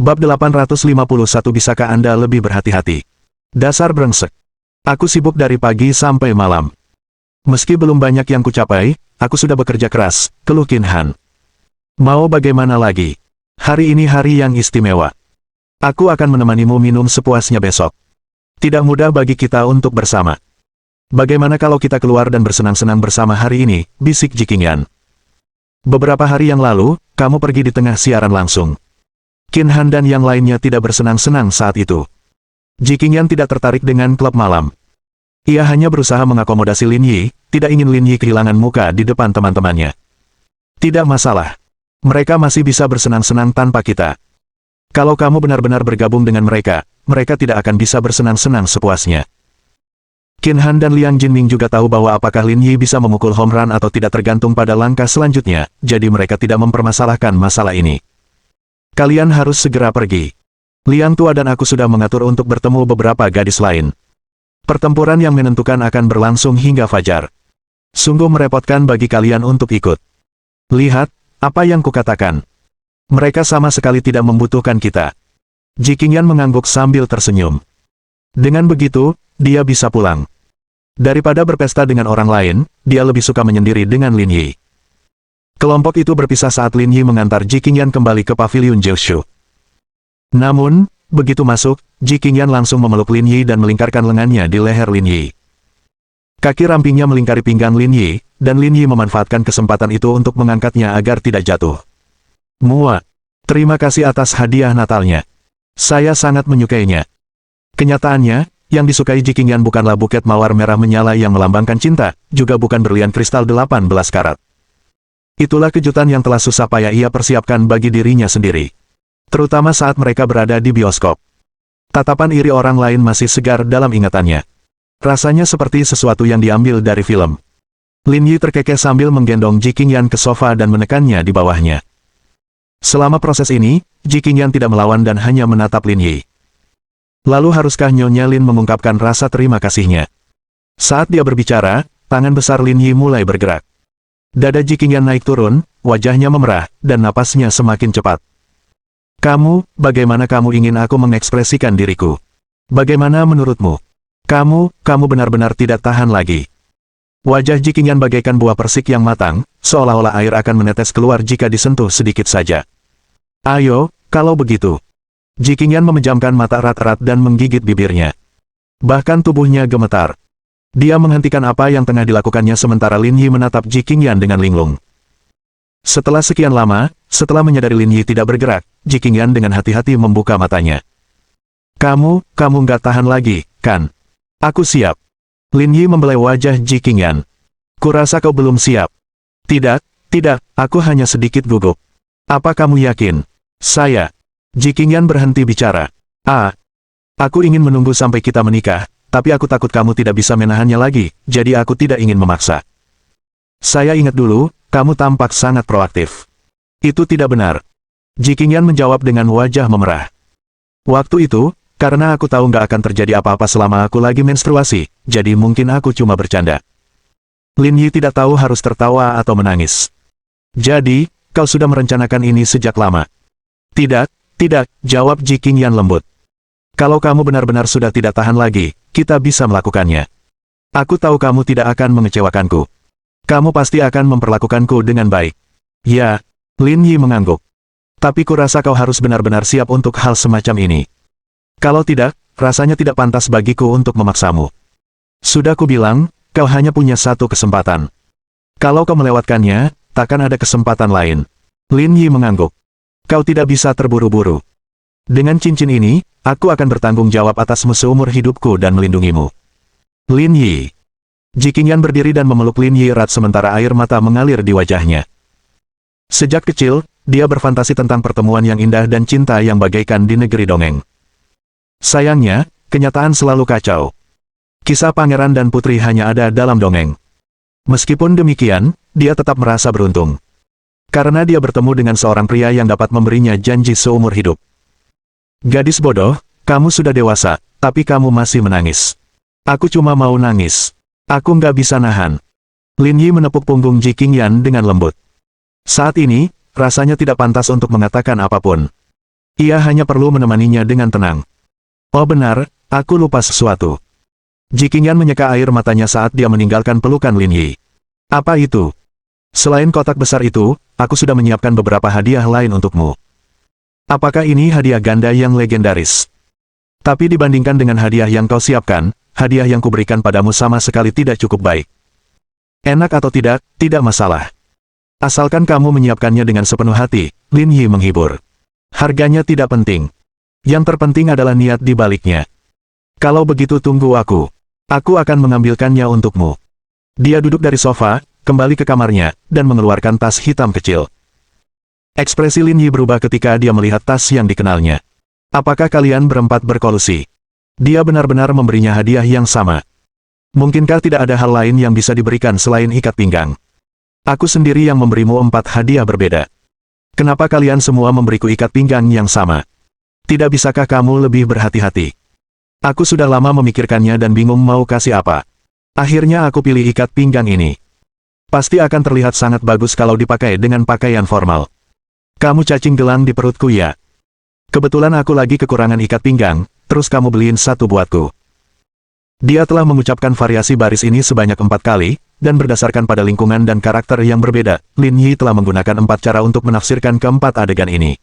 Bab 851. Bisakah Anda lebih berhati-hati? Dasar brengsek. Aku sibuk dari pagi sampai malam. Meski belum banyak yang kucapai, aku sudah bekerja keras, keluh Qin Han. Mau bagaimana lagi? Hari ini hari yang istimewa. Aku akan menemanimu minum sepuasnya besok. Tidak mudah bagi kita untuk bersama. Bagaimana kalau kita keluar dan bersenang-senang bersama hari ini, bisik Ji Qingyan. Beberapa hari yang lalu, kamu pergi di tengah siaran langsung. Qin Han dan yang lainnya tidak bersenang-senang saat itu. Ji Qingyan tidak tertarik dengan klub malam. Ia hanya berusaha mengakomodasi Lin Yi, tidak ingin Lin Yi kehilangan muka di depan teman-temannya. Tidak masalah. Mereka masih bisa bersenang-senang tanpa kita. Kalau kamu benar-benar bergabung dengan mereka, mereka tidak akan bisa bersenang-senang sepuasnya. Qin Han dan Liang Jinming juga tahu bahwa apakah Lin Yi bisa memukul home run atau tidak tergantung pada langkah selanjutnya, jadi mereka tidak mempermasalahkan masalah ini. Kalian harus segera pergi. Liang Tua dan aku sudah mengatur untuk bertemu beberapa gadis lain. Pertempuran yang menentukan akan berlangsung hingga fajar. Sungguh merepotkan bagi kalian untuk ikut. Lihat, apa yang kukatakan. Mereka sama sekali tidak membutuhkan kita. Ji Qingyan mengangguk sambil tersenyum. Dengan begitu, dia bisa pulang. Daripada berpesta dengan orang lain, dia lebih suka menyendiri dengan Lin Yi. Kelompok itu berpisah saat Lin Yi mengantar Ji Qingyan kembali ke pavilion Jiushu. Namun, begitu masuk, Ji Qingyan langsung memeluk Lin Yi dan melingkarkan lengannya di leher Lin Yi. Kaki rampingnya melingkari pinggang Lin Yi, dan Lin Yi memanfaatkan kesempatan itu untuk mengangkatnya agar tidak jatuh. Mua, terima kasih atas hadiah Natalnya. Saya sangat menyukainya. Kenyataannya, yang disukai Ji Qingyan bukanlah buket mawar merah menyala yang melambangkan cinta, juga bukan berlian kristal 18 karat. Itulah kejutan yang telah susah payah ia persiapkan bagi dirinya sendiri. Terutama saat mereka berada di bioskop. Tatapan iri orang lain masih segar dalam ingatannya. Rasanya seperti sesuatu yang diambil dari film. Lin Yi terkekeh sambil menggendong Ji Qingyan ke sofa dan menekannya di bawahnya. Selama proses ini, Ji Qingyan tidak melawan dan hanya menatap Lin Yi. Lalu haruskah Nyonya Lin mengungkapkan rasa terima kasihnya? Saat dia berbicara, tangan besar Lin Yi mulai bergerak. Dada Ji Qingyan naik turun, wajahnya memerah, dan napasnya semakin cepat. Kamu, bagaimana kamu ingin aku mengekspresikan diriku? Bagaimana menurutmu? Kamu benar-benar tidak tahan lagi. Wajah Ji Qingyan bagaikan buah persik yang matang, seolah-olah air akan menetes keluar jika disentuh sedikit saja. Ayo, kalau begitu. Ji Qingyan memejamkan mata erat-erat dan menggigit bibirnya. Bahkan tubuhnya gemetar. Dia menghentikan apa yang tengah dilakukannya sementara Lin Yi menatap Ji Qingyan dengan linglung. Setelah sekian lama, setelah menyadari Lin Yi tidak bergerak, Ji Qingyan dengan hati-hati membuka matanya. Kamu nggak tahan lagi, kan? Aku siap. Lin Yi membelai wajah Ji Qingyan. Kurasa kau belum siap. Tidak, aku hanya sedikit gugup. Apa kamu yakin? Saya. Ji Qingyan berhenti bicara. Aku ingin menunggu sampai kita menikah, tapi aku takut kamu tidak bisa menahannya lagi, jadi aku tidak ingin memaksa. Saya ingat dulu, kamu tampak sangat proaktif. Itu tidak benar. Ji Qingyan menjawab dengan wajah memerah. Waktu itu, karena aku tahu nggak akan terjadi apa-apa selama aku lagi menstruasi, jadi mungkin aku cuma bercanda. Lin Yi tidak tahu harus tertawa atau menangis. Jadi, kau sudah merencanakan ini sejak lama? Tidak, jawab Ji Qingyan lembut. Kalau kamu benar-benar sudah tidak tahan lagi, kita bisa melakukannya. Aku tahu kamu tidak akan mengecewakanku. Kamu pasti akan memperlakukanku dengan baik. Ya, Lin Yi mengangguk. Tapi kurasa kau harus benar-benar siap untuk hal semacam ini. Kalau tidak, rasanya tidak pantas bagiku untuk memaksamu. Sudah kubilang, kau hanya punya satu kesempatan. Kalau kau melewatkannya, takkan ada kesempatan lain. Lin Yi mengangguk. Kau tidak bisa terburu-buru. Dengan cincin ini, aku akan bertanggung jawab atasmu seumur hidupku dan melindungimu. Lin Yi. Ji Qingyan berdiri dan memeluk Lin Yi erat sementara air mata mengalir di wajahnya. Sejak kecil, dia berfantasi tentang pertemuan yang indah dan cinta yang bagaikan di negeri dongeng. Sayangnya, kenyataan selalu kacau. Kisah pangeran dan putri hanya ada dalam dongeng. Meskipun demikian, dia tetap merasa beruntung. Karena dia bertemu dengan seorang pria yang dapat memberinya janji seumur hidup. Gadis bodoh, kamu sudah dewasa, tapi kamu masih menangis. Aku cuma mau nangis. Aku nggak bisa nahan. Lin Yi menepuk punggung Ji Qingyan dengan lembut. Saat ini, rasanya tidak pantas untuk mengatakan apapun. Ia hanya perlu menemaninya dengan tenang. Oh benar, aku lupa sesuatu. Ji Qingyan menyeka air matanya saat dia meninggalkan pelukan Lin Yi. Apa itu? Selain kotak besar itu, aku sudah menyiapkan beberapa hadiah lain untukmu. Apakah ini hadiah ganda yang legendaris? Tapi dibandingkan dengan hadiah yang kau siapkan, hadiah yang kuberikan padamu sama sekali tidak cukup baik. Enak atau tidak, tidak masalah. Asalkan kamu menyiapkannya dengan sepenuh hati, Lin Yi menghibur. Harganya tidak penting. Yang terpenting adalah niat di baliknya. Kalau begitu tunggu aku. Aku akan mengambilkannya untukmu. Dia duduk dari sofa, kembali ke kamarnya, dan mengeluarkan tas hitam kecil. Ekspresi Lin Yi berubah ketika dia melihat tas yang dikenalnya. Apakah kalian berempat berkolusi? Dia benar-benar memberinya hadiah yang sama. Mungkinkah tidak ada hal lain yang bisa diberikan selain ikat pinggang? Aku sendiri yang memberimu 4 hadiah berbeda. Kenapa kalian semua memberiku ikat pinggang yang sama? Tidak bisakah kamu lebih berhati-hati? Aku sudah lama memikirkannya dan bingung mau kasih apa. Akhirnya aku pilih ikat pinggang ini. Pasti akan terlihat sangat bagus kalau dipakai dengan pakaian formal. Kamu cacing gelang di perutku ya? Kebetulan aku lagi kekurangan ikat pinggang, terus kamu beliin satu buatku. Dia telah mengucapkan variasi baris ini sebanyak 4 kali, dan berdasarkan pada lingkungan dan karakter yang berbeda, Lin Yi telah menggunakan 4 cara untuk menafsirkan keempat adegan ini.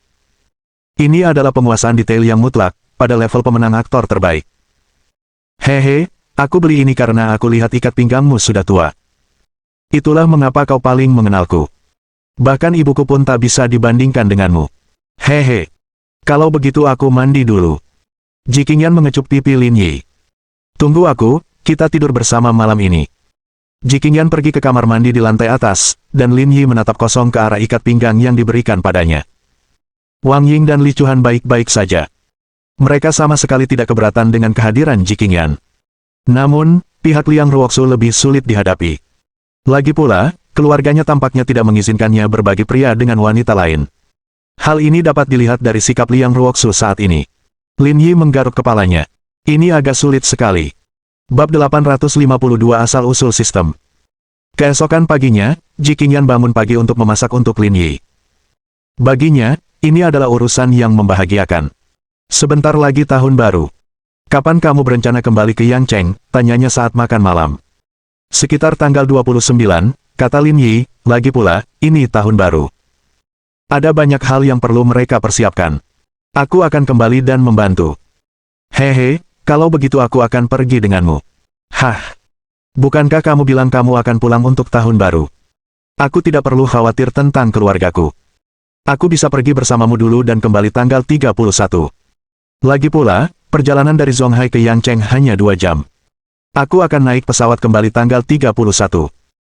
Ini adalah penguasaan detail yang mutlak, pada level pemenang aktor terbaik. Hehe, aku beli ini karena aku lihat ikat pinggangmu sudah tua. Itulah mengapa kau paling mengenalku. Bahkan ibuku pun tak bisa dibandingkan denganmu. Hehe. Kalau begitu aku mandi dulu. Ji Qingyan mengecup pipi Lin Yi. Tunggu aku, kita tidur bersama malam ini. Ji Qingyan pergi ke kamar mandi di lantai atas, dan Lin Yi menatap kosong ke arah ikat pinggang yang diberikan padanya. Wang Ying dan Li Chuan baik-baik saja. Mereka sama sekali tidak keberatan dengan kehadiran Ji Qingyan. Namun, pihak Liang Ruoxu lebih sulit dihadapi. Lagi pula, keluarganya tampaknya tidak mengizinkannya berbagi pria dengan wanita lain. Hal ini dapat dilihat dari sikap Liang Ruoxu saat ini. Lin Yi menggaruk kepalanya. Ini agak sulit sekali. Bab 852 Asal-usul sistem. Keesokan paginya, Ji Qingyan bangun pagi untuk memasak untuk Lin Yi. Baginya, ini adalah urusan yang membahagiakan. Sebentar lagi tahun baru. Kapan kamu berencana kembali ke Yangcheng? Tanyanya saat makan malam. Sekitar tanggal 29, kata Lin Yi, lagi pula, ini tahun baru. Ada banyak hal yang perlu mereka persiapkan. Aku akan kembali dan membantu. Hehe, kalau begitu aku akan pergi denganmu. Hah? Bukankah kamu bilang kamu akan pulang untuk tahun baru? Aku tidak perlu khawatir tentang keluargaku. Aku bisa pergi bersamamu dulu dan kembali tanggal 31. Lagi pula, perjalanan dari Zhonghai ke Yangcheng hanya 2 jam. Aku akan naik pesawat kembali tanggal 31.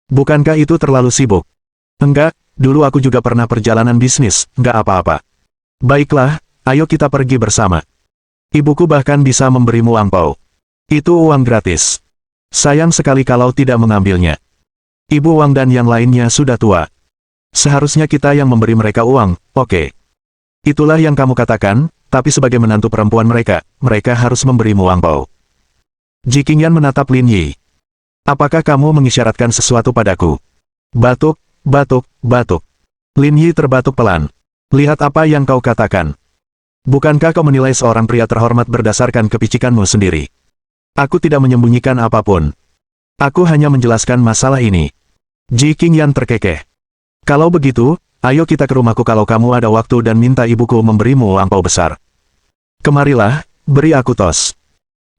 Bukankah itu terlalu sibuk? Enggak, dulu aku juga pernah perjalanan bisnis, enggak apa-apa. Baiklah, ayo kita pergi bersama. Ibuku bahkan bisa memberimu angpau. Itu uang gratis. Sayang sekali kalau tidak mengambilnya. Ibu Wang dan yang lainnya sudah tua. Seharusnya kita yang memberi mereka uang, oke. Itulah yang kamu katakan, tapi sebagai menantu perempuan mereka, mereka harus memberimu angpau. Ji Qingyan menatap Lin Yi. Apakah kamu mengisyaratkan sesuatu padaku? Batuk, batuk, batuk. Lin Yi terbatuk pelan. Lihat apa yang kau katakan. Bukankah kau menilai seorang pria terhormat berdasarkan kepicikanmu sendiri? Aku tidak menyembunyikan apapun. Aku hanya menjelaskan masalah ini. Ji Qingyan terkekeh. Kalau begitu, ayo kita ke rumahku kalau kamu ada waktu dan minta ibuku memberimu angpau besar. Kemarilah, beri aku tos.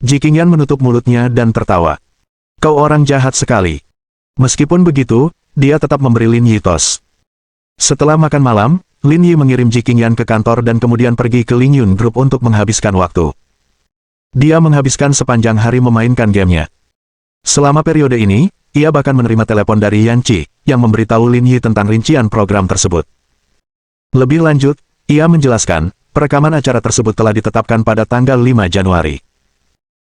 Ji Qingyan menutup mulutnya dan tertawa. Kau orang jahat sekali. Meskipun begitu, dia tetap memberi Lin Yi tos. Setelah makan malam, Lin Yi mengirim Ji Qingyan ke kantor dan kemudian pergi ke Ling Yun Group untuk menghabiskan waktu. Dia menghabiskan sepanjang hari memainkan gamenya. Selama periode ini, ia bahkan menerima telepon dari Yan Qi, yang memberitahu Lin Yi tentang rincian program tersebut. Lebih lanjut, ia menjelaskan, perekaman acara tersebut telah ditetapkan pada tanggal 5 Januari.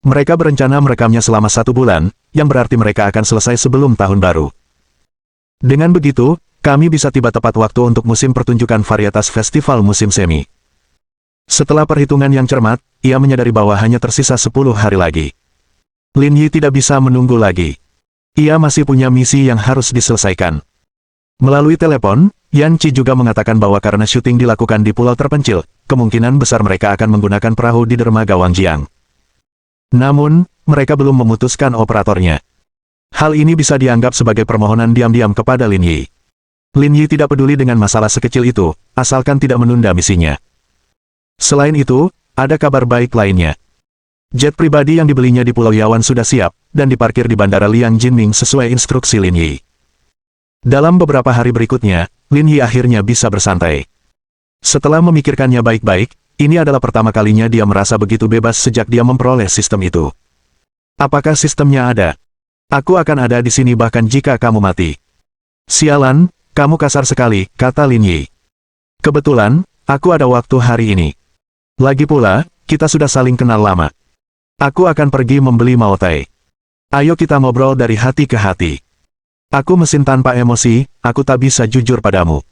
Mereka berencana merekamnya selama 1 bulan, yang berarti mereka akan selesai sebelum tahun baru. Dengan begitu, kami bisa tiba tepat waktu untuk musim pertunjukan varietas festival musim semi. Setelah perhitungan yang cermat, ia menyadari bahwa hanya tersisa 10 hari lagi. Lin Yi tidak bisa menunggu lagi. Ia masih punya misi yang harus diselesaikan. Melalui telepon, Yan Qi juga mengatakan bahwa karena syuting dilakukan di pulau terpencil, kemungkinan besar mereka akan menggunakan perahu di dermaga Wangjiang. Namun, mereka belum memutuskan operatornya. Hal ini bisa dianggap sebagai permohonan diam-diam kepada Lin Yi. Lin Yi tidak peduli dengan masalah sekecil itu, asalkan tidak menunda misinya. Selain itu, ada kabar baik lainnya. Jet pribadi yang dibelinya di Pulau Yawan sudah siap, dan diparkir di Bandara Liang Jinming sesuai instruksi Lin Yi. Dalam beberapa hari berikutnya, Lin Yi akhirnya bisa bersantai. Setelah memikirkannya baik-baik, ini adalah pertama kalinya dia merasa begitu bebas sejak dia memperoleh sistem itu. Apakah sistemnya ada? Aku akan ada di sini bahkan jika kamu mati. Sialan, kamu kasar sekali, kata Lin Yi. Kebetulan, aku ada waktu hari ini. Lagi pula, kita sudah saling kenal lama. Aku akan pergi membeli Maotai. Ayo kita ngobrol dari hati ke hati. Aku mesin tanpa emosi, aku tak bisa jujur padamu.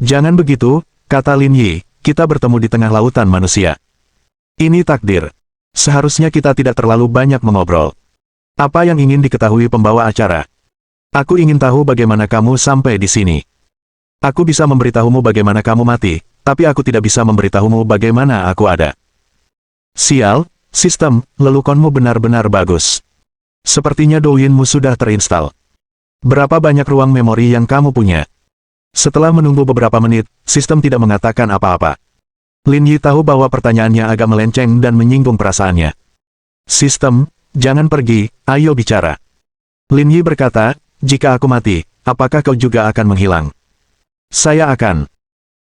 Jangan begitu, kata Lin Yi, kita bertemu di tengah lautan manusia. Ini takdir. Seharusnya kita tidak terlalu banyak mengobrol. Apa yang ingin diketahui pembawa acara? Aku ingin tahu bagaimana kamu sampai di sini. Aku bisa memberitahumu bagaimana kamu mati, tapi aku tidak bisa memberitahumu bagaimana aku ada. Sial, sistem, lelukonmu benar-benar bagus. Sepertinya Douyinmu sudah terinstal. Berapa banyak ruang memori yang kamu punya? Setelah menunggu beberapa menit, sistem tidak mengatakan apa-apa. Lin Yi tahu bahwa pertanyaannya agak melenceng dan menyinggung perasaannya. Sistem, jangan pergi, ayo bicara. Lin Yi berkata, jika aku mati, apakah kau juga akan menghilang? Saya akan.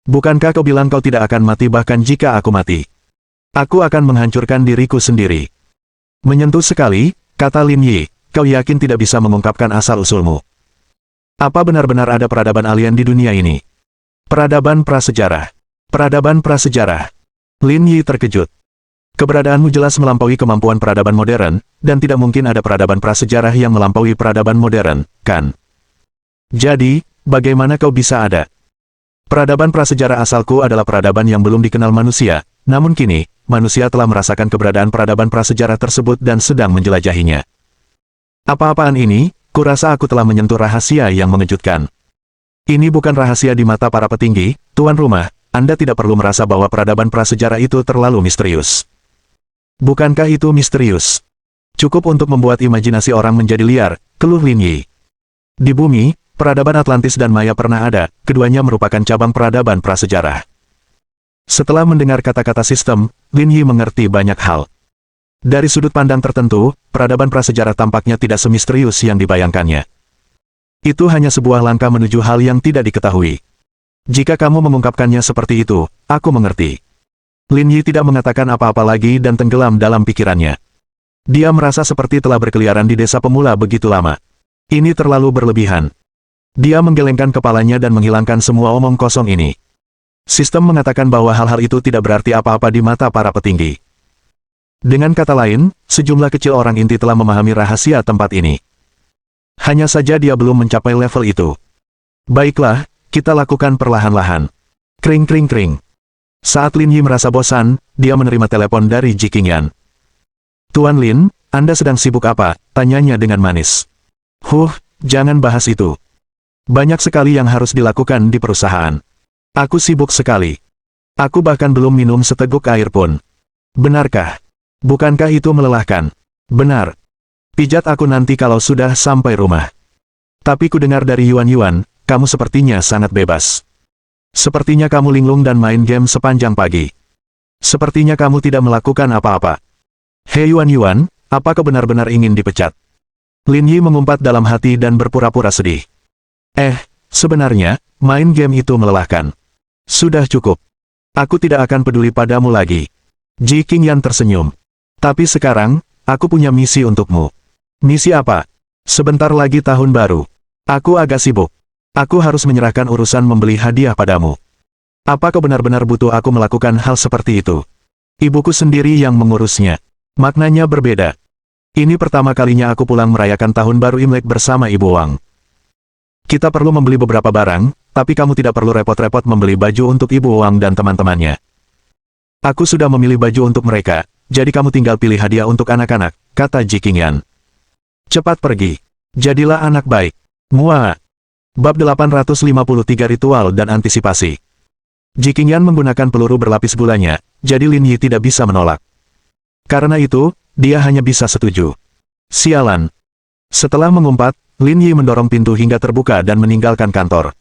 Bukankah kau bilang kau tidak akan mati bahkan jika aku mati? Aku akan menghancurkan diriku sendiri. Menyentuh sekali, kata Lin Yi, kau yakin tidak bisa mengungkapkan asal-usulmu? Apa benar-benar ada peradaban alien di dunia ini? Peradaban prasejarah. Peradaban prasejarah. Lin Yi terkejut. Keberadaanmu jelas melampaui kemampuan peradaban modern, dan tidak mungkin ada peradaban prasejarah yang melampaui peradaban modern, kan? Jadi, bagaimana kau bisa ada? Peradaban prasejarah asalku adalah peradaban yang belum dikenal manusia, namun kini, manusia telah merasakan keberadaan peradaban prasejarah tersebut dan sedang menjelajahinya. Apa-apaan ini? Kurasa aku telah menyentuh rahasia yang mengejutkan. Ini bukan rahasia di mata para petinggi, tuan rumah, Anda tidak perlu merasa bahwa peradaban prasejarah itu terlalu misterius. Bukankah itu misterius? Cukup untuk membuat imajinasi orang menjadi liar, keluh Lin Yi. Di bumi, peradaban Atlantis dan Maya pernah ada, keduanya merupakan cabang peradaban prasejarah. Setelah mendengar kata-kata sistem, Lin Yi mengerti banyak hal. Dari sudut pandang tertentu, peradaban prasejarah tampaknya tidak semisterius yang dibayangkannya. Itu hanya sebuah langkah menuju hal yang tidak diketahui. Jika kamu mengungkapkannya seperti itu, aku mengerti. Lin Yi tidak mengatakan apa-apa lagi dan tenggelam dalam pikirannya. Dia merasa seperti telah berkeliaran di desa pemula begitu lama. Ini terlalu berlebihan. Dia menggelengkan kepalanya dan menghilangkan semua omong kosong ini. Sistem mengatakan bahwa hal-hal itu tidak berarti apa-apa di mata para petinggi. Dengan kata lain, sejumlah kecil orang inti telah memahami rahasia tempat ini. Hanya saja dia belum mencapai level itu. Baiklah, kita lakukan perlahan-lahan. Kring kring kring. Saat Lin Yi merasa bosan, dia menerima telepon dari Ji Qingyan. Tuan Lin, Anda sedang sibuk apa? Tanyanya dengan manis. Jangan bahas itu. Banyak sekali yang harus dilakukan di perusahaan. Aku sibuk sekali. Aku bahkan belum minum seteguk air pun. Benarkah? Bukankah itu melelahkan? Benar. Pijat aku nanti kalau sudah sampai rumah. Tapi ku dengar dari Yuan, kamu sepertinya sangat bebas. Sepertinya kamu linglung dan main game sepanjang pagi. Sepertinya kamu tidak melakukan apa-apa. Hei Yuan, apa kau benar-benar ingin dipecat? Lin Yi mengumpat dalam hati dan berpura-pura sedih. Sebenarnya, main game itu melelahkan. Sudah cukup. Aku tidak akan peduli padamu lagi. Ji Qingyan tersenyum. Tapi sekarang, aku punya misi untukmu. Misi apa? Sebentar lagi tahun baru. Aku agak sibuk. Aku harus menyerahkan urusan membeli hadiah padamu. Apa kau benar-benar butuh aku melakukan hal seperti itu? Ibuku sendiri yang mengurusnya. Maknanya berbeda. Ini pertama kalinya aku pulang merayakan tahun baru Imlek bersama Ibu Wang. Kita perlu membeli beberapa barang, tapi kamu tidak perlu repot-repot membeli baju untuk Ibu Wang dan teman-temannya. Aku sudah memilih baju untuk mereka, jadi kamu tinggal pilih hadiah untuk anak-anak, kata Ji Qingyan. Cepat pergi. Jadilah anak baik. Muah. Bab 853 Ritual dan Antisipasi. Jiqingyan menggunakan peluru berlapis bulanya, jadi Lin Yi tidak bisa menolak. Karena itu, dia hanya bisa setuju. Sialan. Setelah mengumpat, Lin Yi mendorong pintu hingga terbuka dan meninggalkan kantor.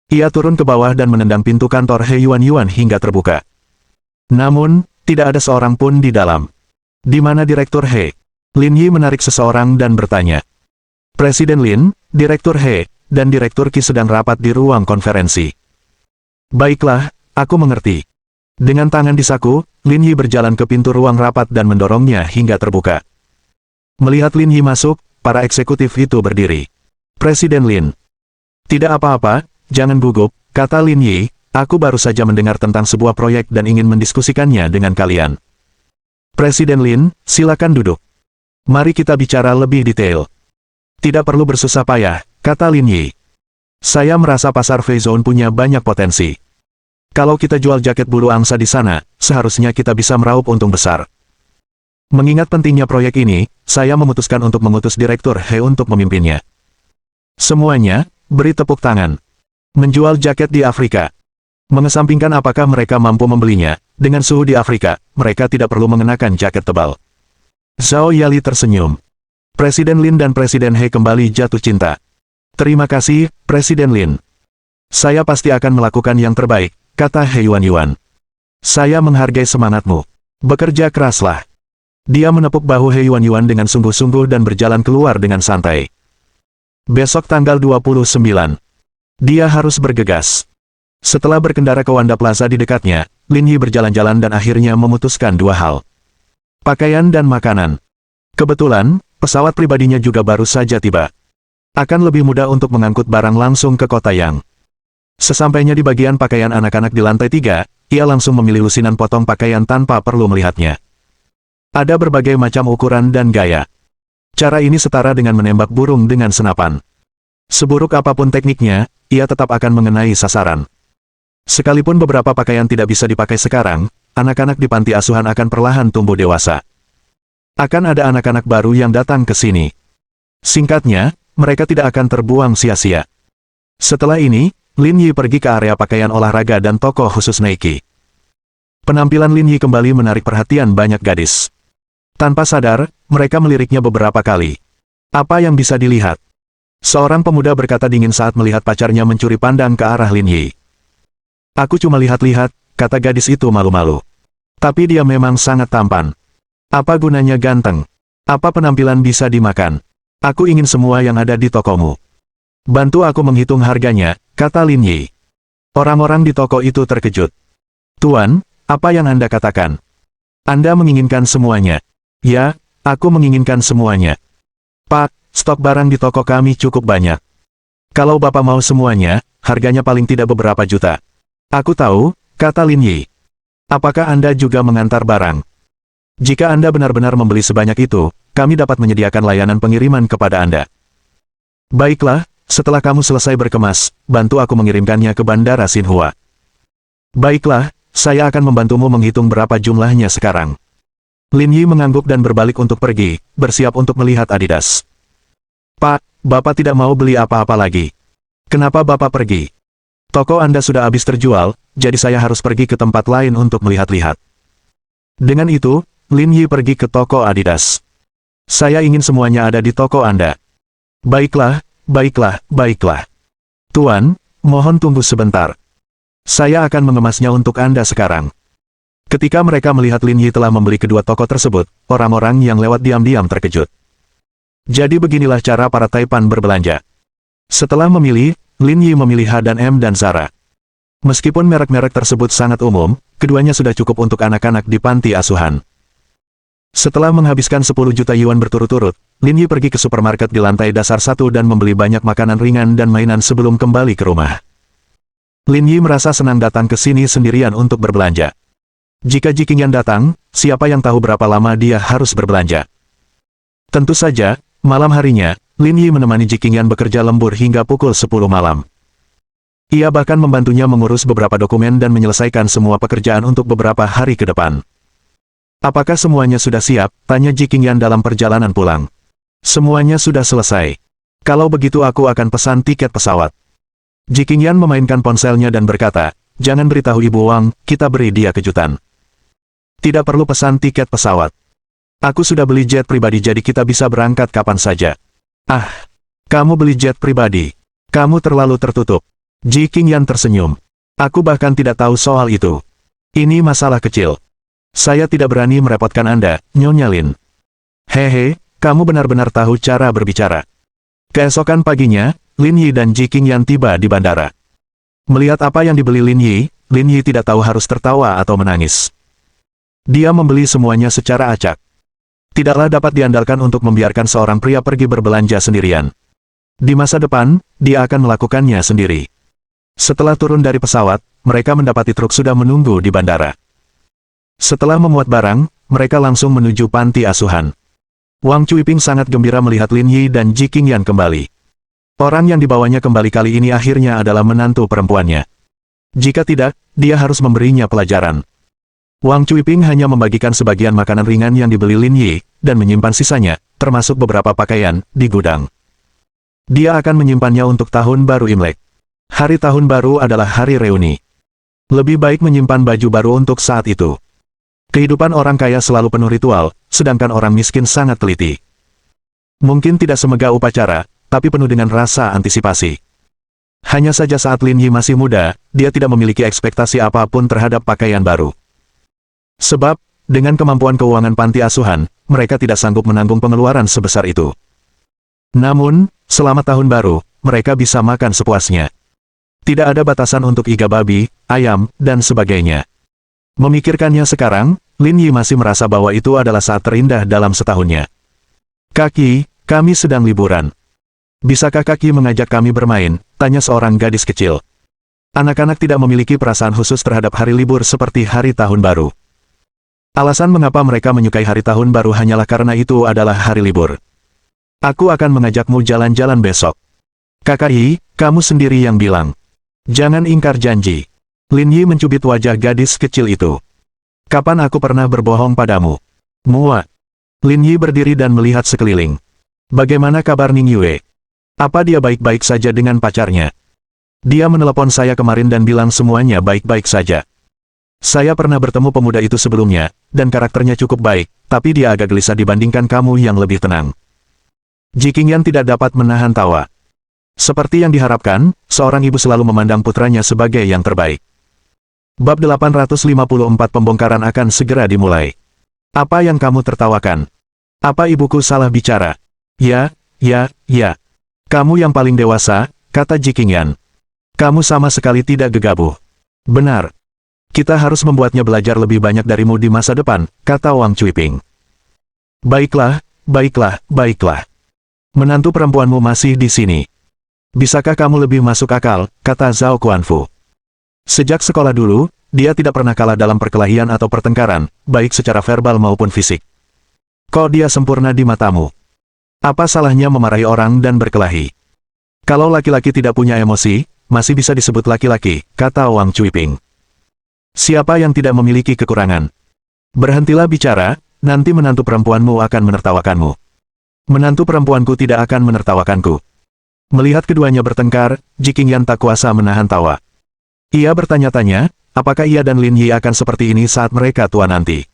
Ia turun ke bawah dan menendang pintu kantor He Yuan hingga terbuka. Namun, tidak ada seorang pun di dalam. Di mana Direktur He? Lin Yi menarik seseorang dan bertanya. Presiden Lin, Direktur He, dan Direktur Qi sedang rapat di ruang konferensi. Baiklah, aku mengerti. Dengan tangan di saku, Lin Yi berjalan ke pintu ruang rapat dan mendorongnya hingga terbuka. Melihat Lin Yi masuk, para eksekutif itu berdiri. Presiden Lin. Tidak apa-apa, jangan gugup, kata Lin Yi, aku baru saja mendengar tentang sebuah proyek dan ingin mendiskusikannya dengan kalian. Presiden Lin, silakan duduk. Mari kita bicara lebih detail. Tidak perlu bersusah payah, kata Lin Yi. Saya merasa pasar Faizone punya banyak potensi. Kalau kita jual jaket bulu angsa di sana, seharusnya kita bisa meraup untung besar. Mengingat pentingnya proyek ini, saya memutuskan untuk mengutus Direktur He untuk memimpinnya. Semuanya, beri tepuk tangan. Menjual jaket di Afrika. Mengesampingkan apakah mereka mampu membelinya, dengan suhu di Afrika, mereka tidak perlu mengenakan jaket tebal. Zhao Yali tersenyum. Presiden Lin dan Presiden He kembali jatuh cinta. Terima kasih, Presiden Lin. Saya pasti akan melakukan yang terbaik, kata He Yuan. Saya menghargai semangatmu. Bekerja keraslah. Dia menepuk bahu He Yuan dengan sungguh-sungguh dan berjalan keluar dengan santai. Besok tanggal 29. Dia harus bergegas. Setelah berkendara ke Wanda Plaza di dekatnya, Lin Yi berjalan-jalan dan akhirnya memutuskan dua hal. Pakaian dan makanan. Kebetulan, pesawat pribadinya juga baru saja tiba. Akan lebih mudah untuk mengangkut barang langsung ke kota Yang. Sesampainya di bagian pakaian anak-anak di lantai 3, ia langsung memilih lusinan potong pakaian tanpa perlu melihatnya. Ada berbagai macam ukuran dan gaya. Cara ini setara dengan menembak burung dengan senapan. Seburuk apapun tekniknya, ia tetap akan mengenai sasaran. Sekalipun beberapa pakaian tidak bisa dipakai sekarang, anak-anak di panti asuhan akan perlahan tumbuh dewasa. Akan ada anak-anak baru yang datang ke sini. Singkatnya, mereka tidak akan terbuang sia-sia. Setelah ini, Lin Yi pergi ke area pakaian olahraga dan toko khusus Nike. Penampilan Lin Yi kembali menarik perhatian banyak gadis. Tanpa sadar, mereka meliriknya beberapa kali. Apa yang bisa dilihat? Seorang pemuda berkata dingin saat melihat pacarnya mencuri pandang ke arah Lin Yi. Aku cuma lihat-lihat, kata gadis itu malu-malu. Tapi dia memang sangat tampan. Apa gunanya ganteng? Apa penampilan bisa dimakan? Aku ingin semua yang ada di tokomu. Bantu aku menghitung harganya, kata Lin Yi. Orang-orang di toko itu terkejut. Tuan, apa yang Anda katakan? Anda menginginkan semuanya. Ya, aku menginginkan semuanya. Pak, stok barang di toko kami cukup banyak. Kalau Bapak mau semuanya, harganya paling tidak beberapa juta. Aku tahu, kata Lin Yi. Apakah Anda juga mengantar barang? Jika Anda benar-benar membeli sebanyak itu, kami dapat menyediakan layanan pengiriman kepada Anda. Baiklah, setelah kamu selesai berkemas, bantu aku mengirimkannya ke Bandara Xinhua. Baiklah, saya akan membantumu menghitung berapa jumlahnya sekarang. Lin Yi mengangguk dan berbalik untuk pergi, bersiap untuk melihat Adidas. Pak, Bapak tidak mau beli apa-apa lagi. Kenapa Bapak pergi? Toko Anda sudah habis terjual, jadi saya harus pergi ke tempat lain untuk melihat-lihat. Dengan itu, Lin Yi pergi ke toko Adidas. Saya ingin semuanya ada di toko Anda. Baiklah, baiklah, baiklah. Tuan, mohon tunggu sebentar. Saya akan mengemasnya untuk Anda sekarang. Ketika mereka melihat Lin Yi telah membeli kedua toko tersebut, orang-orang yang lewat diam-diam terkejut. Jadi beginilah cara para Taipan berbelanja. Setelah memilih, Lin Yi memilih H dan M dan Zara. Meskipun merek-merek tersebut sangat umum, keduanya sudah cukup untuk anak-anak di panti asuhan. Setelah menghabiskan 10 juta yuan berturut-turut, Lin Yi pergi ke supermarket di lantai dasar 1 dan membeli banyak makanan ringan dan mainan sebelum kembali ke rumah. Lin Yi merasa senang datang ke sini sendirian untuk berbelanja. Jika Jiqingyan datang, siapa yang tahu berapa lama dia harus berbelanja. Tentu saja, malam harinya, Lin Yi menemani Jiqingyan bekerja lembur hingga pukul 10 malam. Ia bahkan membantunya mengurus beberapa dokumen dan menyelesaikan semua pekerjaan untuk beberapa hari ke depan. Apakah semuanya sudah siap? Tanya Jiqingyan dalam perjalanan pulang. Semuanya sudah selesai. Kalau begitu aku akan pesan tiket pesawat. Jiqingyan memainkan ponselnya dan berkata, jangan beritahu Ibu Wang, kita beri dia kejutan. Tidak perlu pesan tiket pesawat. Aku sudah beli jet pribadi jadi kita bisa berangkat kapan saja. Ah, kamu beli jet pribadi. Kamu terlalu tertutup. Ji Qingyan tersenyum. Aku bahkan tidak tahu soal itu. Ini masalah kecil. Saya tidak berani merepotkan Anda, Nyonya Lin. Hehe, kamu benar-benar tahu cara berbicara. Keesokan paginya, Lin Yi dan Ji Qingyan tiba di bandara. Melihat apa yang dibeli Lin Yi tidak tahu harus tertawa atau menangis. Dia membeli semuanya secara acak. Tidaklah dapat diandalkan untuk membiarkan seorang pria pergi berbelanja sendirian. Di masa depan, dia akan melakukannya sendiri. Setelah turun dari pesawat, mereka mendapati truk sudah menunggu di bandara. Setelah memuat barang, mereka langsung menuju panti asuhan. Wang Cuiping sangat gembira melihat Lin Yi dan Ji Qingyan kembali. Orang yang dibawanya kembali kali ini akhirnya adalah menantu perempuannya. Jika tidak, dia harus memberinya pelajaran. Wang Cuiping hanya membagikan sebagian makanan ringan yang dibeli Lin Yi, dan menyimpan sisanya, termasuk beberapa pakaian, di gudang. Dia akan menyimpannya untuk tahun baru Imlek. Hari tahun baru adalah hari reuni. Lebih baik menyimpan baju baru untuk saat itu. Kehidupan orang kaya selalu penuh ritual, sedangkan orang miskin sangat teliti. Mungkin tidak semegah upacara, tapi penuh dengan rasa antisipasi. Hanya saja saat Lin Yi masih muda, dia tidak memiliki ekspektasi apapun terhadap pakaian baru. Sebab, dengan kemampuan keuangan panti asuhan, mereka tidak sanggup menanggung pengeluaran sebesar itu. Namun, selama tahun baru, mereka bisa makan sepuasnya. Tidak ada batasan untuk iga babi, ayam, dan sebagainya. Memikirkannya sekarang, Lin Yi masih merasa bahwa itu adalah saat terindah dalam setahunnya. Kaki, kami sedang liburan. Bisakah Kaki mengajak kami bermain? Tanya seorang gadis kecil. Anak-anak tidak memiliki perasaan khusus terhadap hari libur seperti hari tahun baru. Alasan mengapa mereka menyukai hari tahun baru hanyalah karena itu adalah hari libur. Aku akan mengajakmu jalan-jalan besok. Kakai, kamu sendiri yang bilang. Jangan ingkar janji. Lin Yi mencubit wajah gadis kecil itu. Kapan aku pernah berbohong padamu? Muak. Lin Yi berdiri dan melihat sekeliling. Bagaimana kabar Ning Yue? Apa dia baik-baik saja dengan pacarnya? Dia menelepon saya kemarin dan bilang semuanya baik-baik saja. Saya pernah bertemu pemuda itu sebelumnya, dan karakternya cukup baik, tapi dia agak gelisah dibandingkan kamu yang lebih tenang. Ji Qingyan tidak dapat menahan tawa. Seperti yang diharapkan, seorang ibu selalu memandang putranya sebagai yang terbaik. Bab 854 pembongkaran akan segera dimulai. Apa yang kamu tertawakan? Apa ibuku salah bicara? Ya. Kamu yang paling dewasa, kata Ji Qingyan. Kamu sama sekali tidak gegabah. Benar. Kita harus membuatnya belajar lebih banyak darimu di masa depan, kata Wang Cuiping. Baiklah. Menantu perempuanmu masih di sini. Bisakah kamu lebih masuk akal, kata Zhao Kuanfu. Sejak sekolah dulu, dia tidak pernah kalah dalam perkelahian atau pertengkaran, baik secara verbal maupun fisik. Kok dia sempurna di matamu? Apa salahnya memarahi orang dan berkelahi? Kalau laki-laki tidak punya emosi, masih bisa disebut laki-laki, kata Wang Cuiping. Siapa yang tidak memiliki kekurangan? Berhentilah bicara, nanti menantu perempuanmu akan menertawakanmu. Menantu perempuanku tidak akan menertawakanku. Melihat keduanya bertengkar, Ji Qingyan tak kuasa menahan tawa. Ia bertanya-tanya, apakah ia dan Lin Yi akan seperti ini saat mereka tua nanti.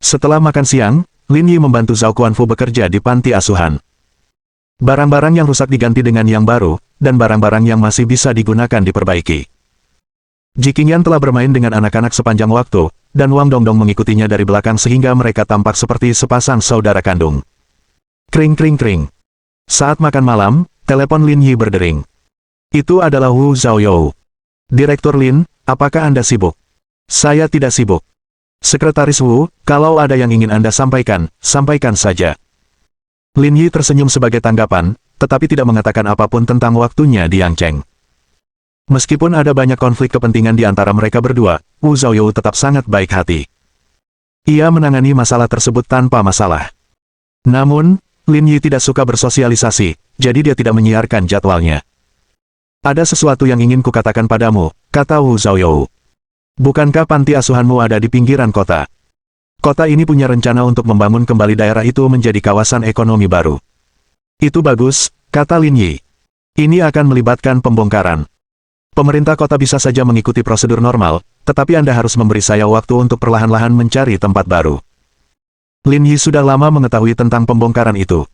Setelah makan siang, Lin Yi membantu Zhao Kuanfu bekerja di panti asuhan. Barang-barang yang rusak diganti dengan yang baru, dan barang-barang yang masih bisa digunakan diperbaiki. Ji Qingyan telah bermain dengan anak-anak sepanjang waktu, dan Wang Dongdong mengikutinya dari belakang sehingga mereka tampak seperti sepasang saudara kandung. Kring. Saat makan malam, telepon Lin Yi berdering. Itu adalah Wu Zhaoyou. Direktur Lin, apakah Anda sibuk? Saya tidak sibuk. Sekretaris Wu, kalau ada yang ingin Anda sampaikan, sampaikan saja. Lin Yi tersenyum sebagai tanggapan, tetapi tidak mengatakan apapun tentang waktunya di Yangcheng. Meskipun ada banyak konflik kepentingan di antara mereka berdua, Wu Zhaoyou tetap sangat baik hati. Ia menangani masalah tersebut tanpa masalah. Namun, Lin Yi tidak suka bersosialisasi, jadi dia tidak menyiarkan jadwalnya. Ada sesuatu yang ingin kukatakan padamu, kata Wu Zhaoyou. Bukankah panti asuhanmu ada di pinggiran kota? Kota ini punya rencana untuk membangun kembali daerah itu menjadi kawasan ekonomi baru. Itu bagus, kata Lin Yi. Ini akan melibatkan pembongkaran. Pemerintah kota bisa saja mengikuti prosedur normal, tetapi Anda harus memberi saya waktu untuk perlahan-lahan mencari tempat baru. Lin Yi sudah lama mengetahui tentang pembongkaran itu.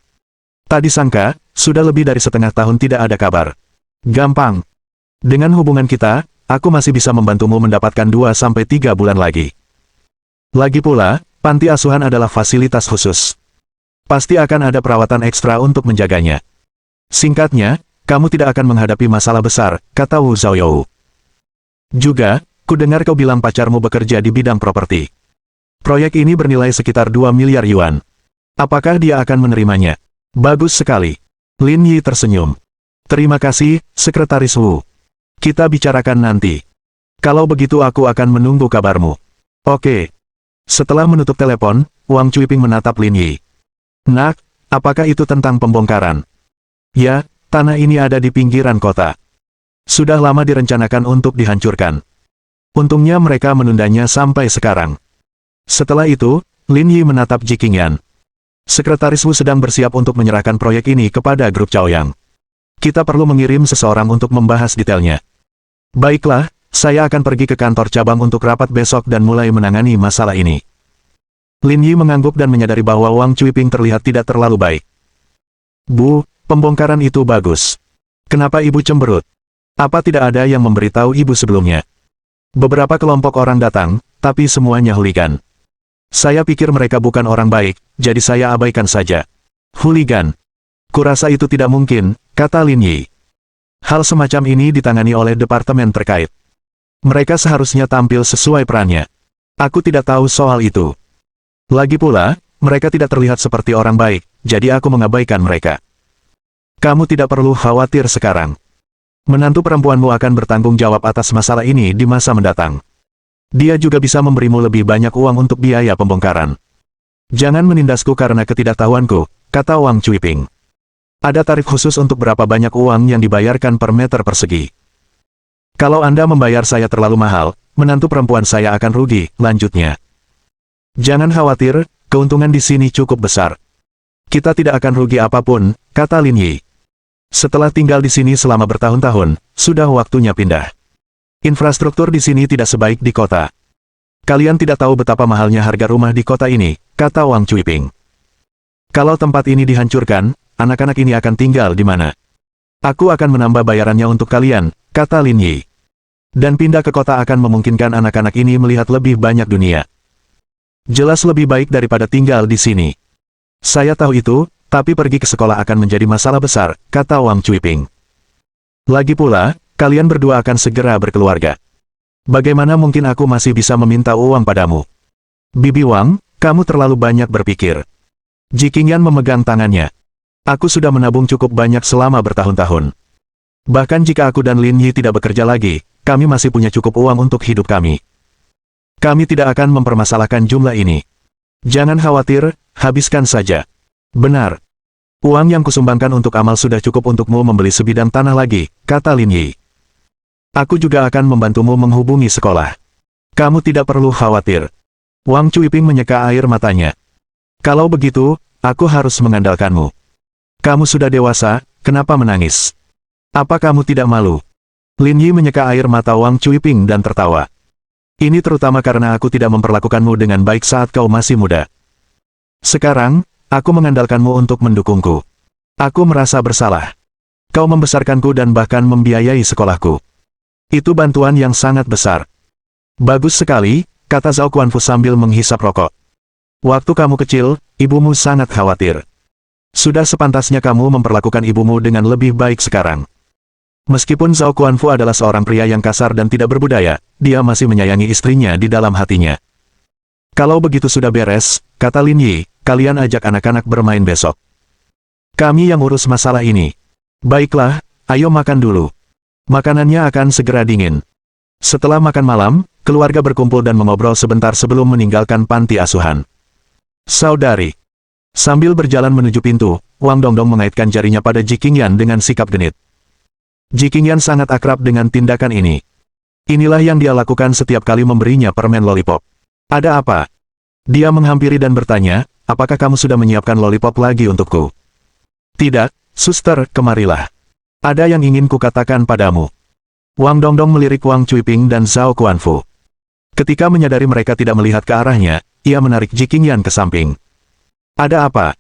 Tak disangka, sudah lebih dari setengah tahun tidak ada kabar. Gampang. Dengan hubungan kita, aku masih bisa membantumu mendapatkan 2-3 bulan lagi. Lagi pula, panti asuhan adalah fasilitas khusus. Pasti akan ada perawatan ekstra untuk menjaganya. Singkatnya, kamu tidak akan menghadapi masalah besar, kata Wu Xiaoyou. Juga, ku dengar kau bilang pacarmu bekerja di bidang properti. Proyek ini bernilai sekitar 2 miliar yuan. Apakah dia akan menerimanya? Bagus sekali. Lin Yi tersenyum. Terima kasih, Sekretaris Wu. Kita bicarakan nanti. Kalau begitu aku akan menunggu kabarmu. Oke. Setelah menutup telepon, Wang Cuiping menatap Lin Yi. Nak, apakah itu tentang pembongkaran? Ya, tanah ini ada di pinggiran kota. Sudah lama direncanakan untuk dihancurkan. Untungnya mereka menundanya sampai sekarang. Setelah itu, Lin Yi menatap Ji Qingyan. Sekretaris Wu sedang bersiap untuk menyerahkan proyek ini kepada grup Chaoyang. Kita perlu mengirim seseorang untuk membahas detailnya. Baiklah, saya akan pergi ke kantor cabang untuk rapat besok dan mulai menangani masalah ini. Lin Yi mengangguk dan menyadari bahwa Wang Cuiping terlihat tidak terlalu baik. Bu, pembongkaran itu bagus. Kenapa ibu cemberut? Apa tidak ada yang memberitahu ibu sebelumnya? Beberapa kelompok orang datang, tapi semuanya hooligan. Saya pikir mereka bukan orang baik, jadi saya abaikan saja. Hooligan? Kurasa itu tidak mungkin, kata Lin Yi. Hal semacam ini ditangani oleh departemen terkait. Mereka seharusnya tampil sesuai perannya. Aku tidak tahu soal itu. Lagi pula, mereka tidak terlihat seperti orang baik, jadi aku mengabaikan mereka. Kamu tidak perlu khawatir sekarang. Menantu perempuanmu akan bertanggung jawab atas masalah ini di masa mendatang. Dia juga bisa memberimu lebih banyak uang untuk biaya pembongkaran. Jangan menindasku karena ketidaktahuanku, kata Wang Cuiping. Ada tarif khusus untuk berapa banyak uang yang dibayarkan per meter persegi. Kalau Anda membayar saya terlalu mahal, menantu perempuan saya akan rugi, lanjutnya. Jangan khawatir, keuntungan di sini cukup besar. Kita tidak akan rugi apapun, kata Lin Yi. Setelah tinggal di sini selama bertahun-tahun, sudah waktunya pindah. Infrastruktur di sini tidak sebaik di kota. Kalian tidak tahu betapa mahalnya harga rumah di kota ini, kata Wang Cuiping. Kalau tempat ini dihancurkan, anak-anak ini akan tinggal di mana? Aku akan menambah bayarannya untuk kalian, kata Lin Yi. Dan pindah ke kota akan memungkinkan anak-anak ini melihat lebih banyak dunia. Jelas lebih baik daripada tinggal di sini. Saya tahu itu, tapi pergi ke sekolah akan menjadi masalah besar, kata Wang Cuiping. Lagi pula, kalian berdua akan segera berkeluarga. Bagaimana mungkin aku masih bisa meminta uang padamu? Bibi Wang, kamu terlalu banyak berpikir. Ji Qingyan memegang tangannya. Aku sudah menabung cukup banyak selama bertahun-tahun. Bahkan jika aku dan Lin Yi tidak bekerja lagi, kami masih punya cukup uang untuk hidup kami. Kami tidak akan mempermasalahkan jumlah ini. Jangan khawatir, habiskan saja. Benar. Uang yang kusumbangkan untuk amal sudah cukup untukmu membeli sebidang tanah lagi, kata Lin Yi. Aku juga akan membantumu menghubungi sekolah. Kamu tidak perlu khawatir. Wang Cuiping menyeka air matanya. Kalau begitu, aku harus mengandalkanmu. Kamu sudah dewasa, kenapa menangis? Apa kamu tidak malu? Lin Yi menyeka air mata Wang Cuiping dan tertawa. Ini terutama karena aku tidak memperlakukanmu dengan baik saat kau masih muda. Sekarang, aku mengandalkanmu untuk mendukungku. Aku merasa bersalah. Kau membesarkanku dan bahkan membiayai sekolahku. Itu bantuan yang sangat besar. Bagus sekali, kata Zhao Guanfu sambil menghisap rokok. Waktu kamu kecil, ibumu sangat khawatir. Sudah sepantasnya kamu memperlakukan ibumu dengan lebih baik sekarang. Meskipun Zhao Guanfu adalah seorang pria yang kasar dan tidak berbudaya, dia masih menyayangi istrinya di dalam hatinya. Kalau begitu sudah beres, kata Lin Yi, kalian ajak anak-anak bermain besok. Kami yang urus masalah ini. Baiklah, ayo makan dulu. Makanannya akan segera dingin. Setelah makan malam, keluarga berkumpul dan mengobrol sebentar sebelum meninggalkan panti asuhan. Saudari. Sambil berjalan menuju pintu, Wang Dongdong mengaitkan jarinya pada Ji Qingyan dengan sikap genit. Ji Qingyan sangat akrab dengan tindakan ini. Inilah yang dia lakukan setiap kali memberinya permen lollipop. Ada apa? Dia menghampiri dan bertanya, apakah kamu sudah menyiapkan lollipop lagi untukku? Tidak, suster, kemarilah. Ada yang ingin kukatakan padamu. Wang Dongdong melirik Wang Cuiping dan Zhao Kuanfu. Ketika menyadari mereka tidak melihat ke arahnya, ia menarik Ji Qingyan ke samping. Ada apa?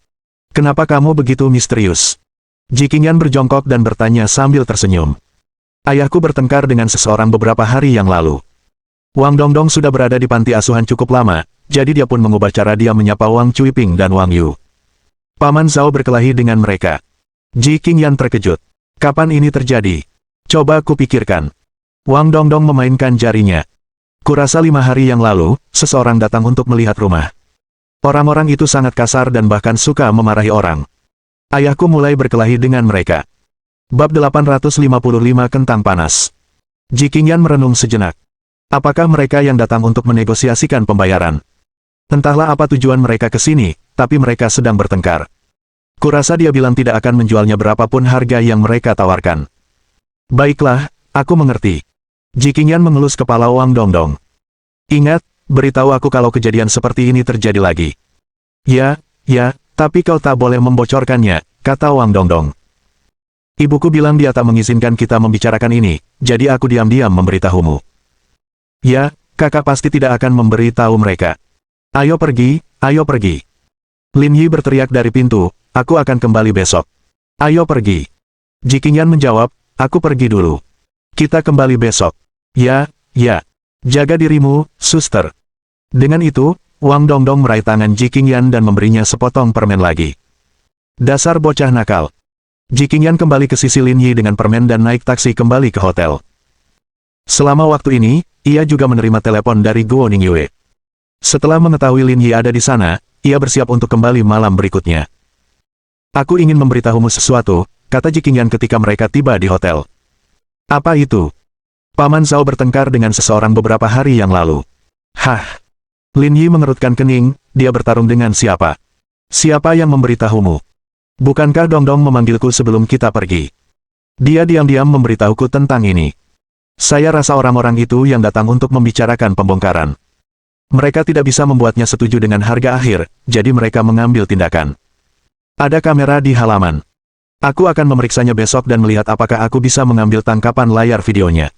Kenapa kamu begitu misterius? Ji Qingyan berjongkok dan bertanya sambil tersenyum. Ayahku bertengkar dengan seseorang beberapa hari yang lalu. Wang Dongdong sudah berada di panti asuhan cukup lama, jadi dia pun mengubah cara dia menyapa Wang Cuiping dan Wang Yu. Paman Zhao berkelahi dengan mereka. Ji Qingyan terkejut. Kapan ini terjadi? Coba kupikirkan. Wang Dongdong memainkan jarinya. Kurasa 5 hari yang lalu, seseorang datang untuk melihat rumah. Orang-orang itu sangat kasar dan bahkan suka memarahi orang. Ayahku mulai berkelahi dengan mereka. Bab 855 Kentang Panas. Ji Qingyan merenung sejenak. Apakah mereka yang datang untuk menegosiasikan pembayaran? Entahlah apa tujuan mereka ke sini, tapi mereka sedang bertengkar. Kurasa dia bilang tidak akan menjualnya berapapun harga yang mereka tawarkan. Baiklah, aku mengerti. Ji Qingyan mengelus kepala Wang Dongdong. Ingat, beritahu aku kalau kejadian seperti ini terjadi lagi. Ya, tapi kau tak boleh membocorkannya, kata Wang Dongdong. Ibuku bilang dia tak mengizinkan kita membicarakan ini, jadi aku diam-diam memberitahumu. Ya, kakak pasti tidak akan memberitahu mereka. Ayo pergi, ayo pergi. Lin Yi berteriak dari pintu, aku akan kembali besok. Ayo pergi. Ji Qingyan menjawab, aku pergi dulu. Kita kembali besok. Ya. Jaga dirimu, suster. Dengan itu, Wang Dongdong meraih tangan Ji Qingyan dan memberinya sepotong permen lagi. Dasar bocah nakal. Ji Qingyan kembali ke sisi Lin Yi dengan permen dan naik taksi kembali ke hotel. Selama waktu ini, ia juga menerima telepon dari Guo Ningyue. Setelah mengetahui Lin Yi ada di sana, ia bersiap untuk kembali malam berikutnya. Aku ingin memberitahumu sesuatu, kata Ji Qingyan ketika mereka tiba di hotel. Apa itu? Paman Zhao bertengkar dengan seseorang beberapa hari yang lalu. Hah? Lin Yi mengerutkan kening, dia bertarung dengan siapa? Siapa yang memberitahumu? Bukankah Dongdong memanggilku sebelum kita pergi? Dia diam-diam memberitahuku tentang ini. Saya rasa orang-orang itu yang datang untuk membicarakan pembongkaran. Mereka tidak bisa membuatnya setuju dengan harga akhir, jadi mereka mengambil tindakan. Ada kamera di halaman. Aku akan memeriksanya besok dan melihat apakah aku bisa mengambil tangkapan layar videonya.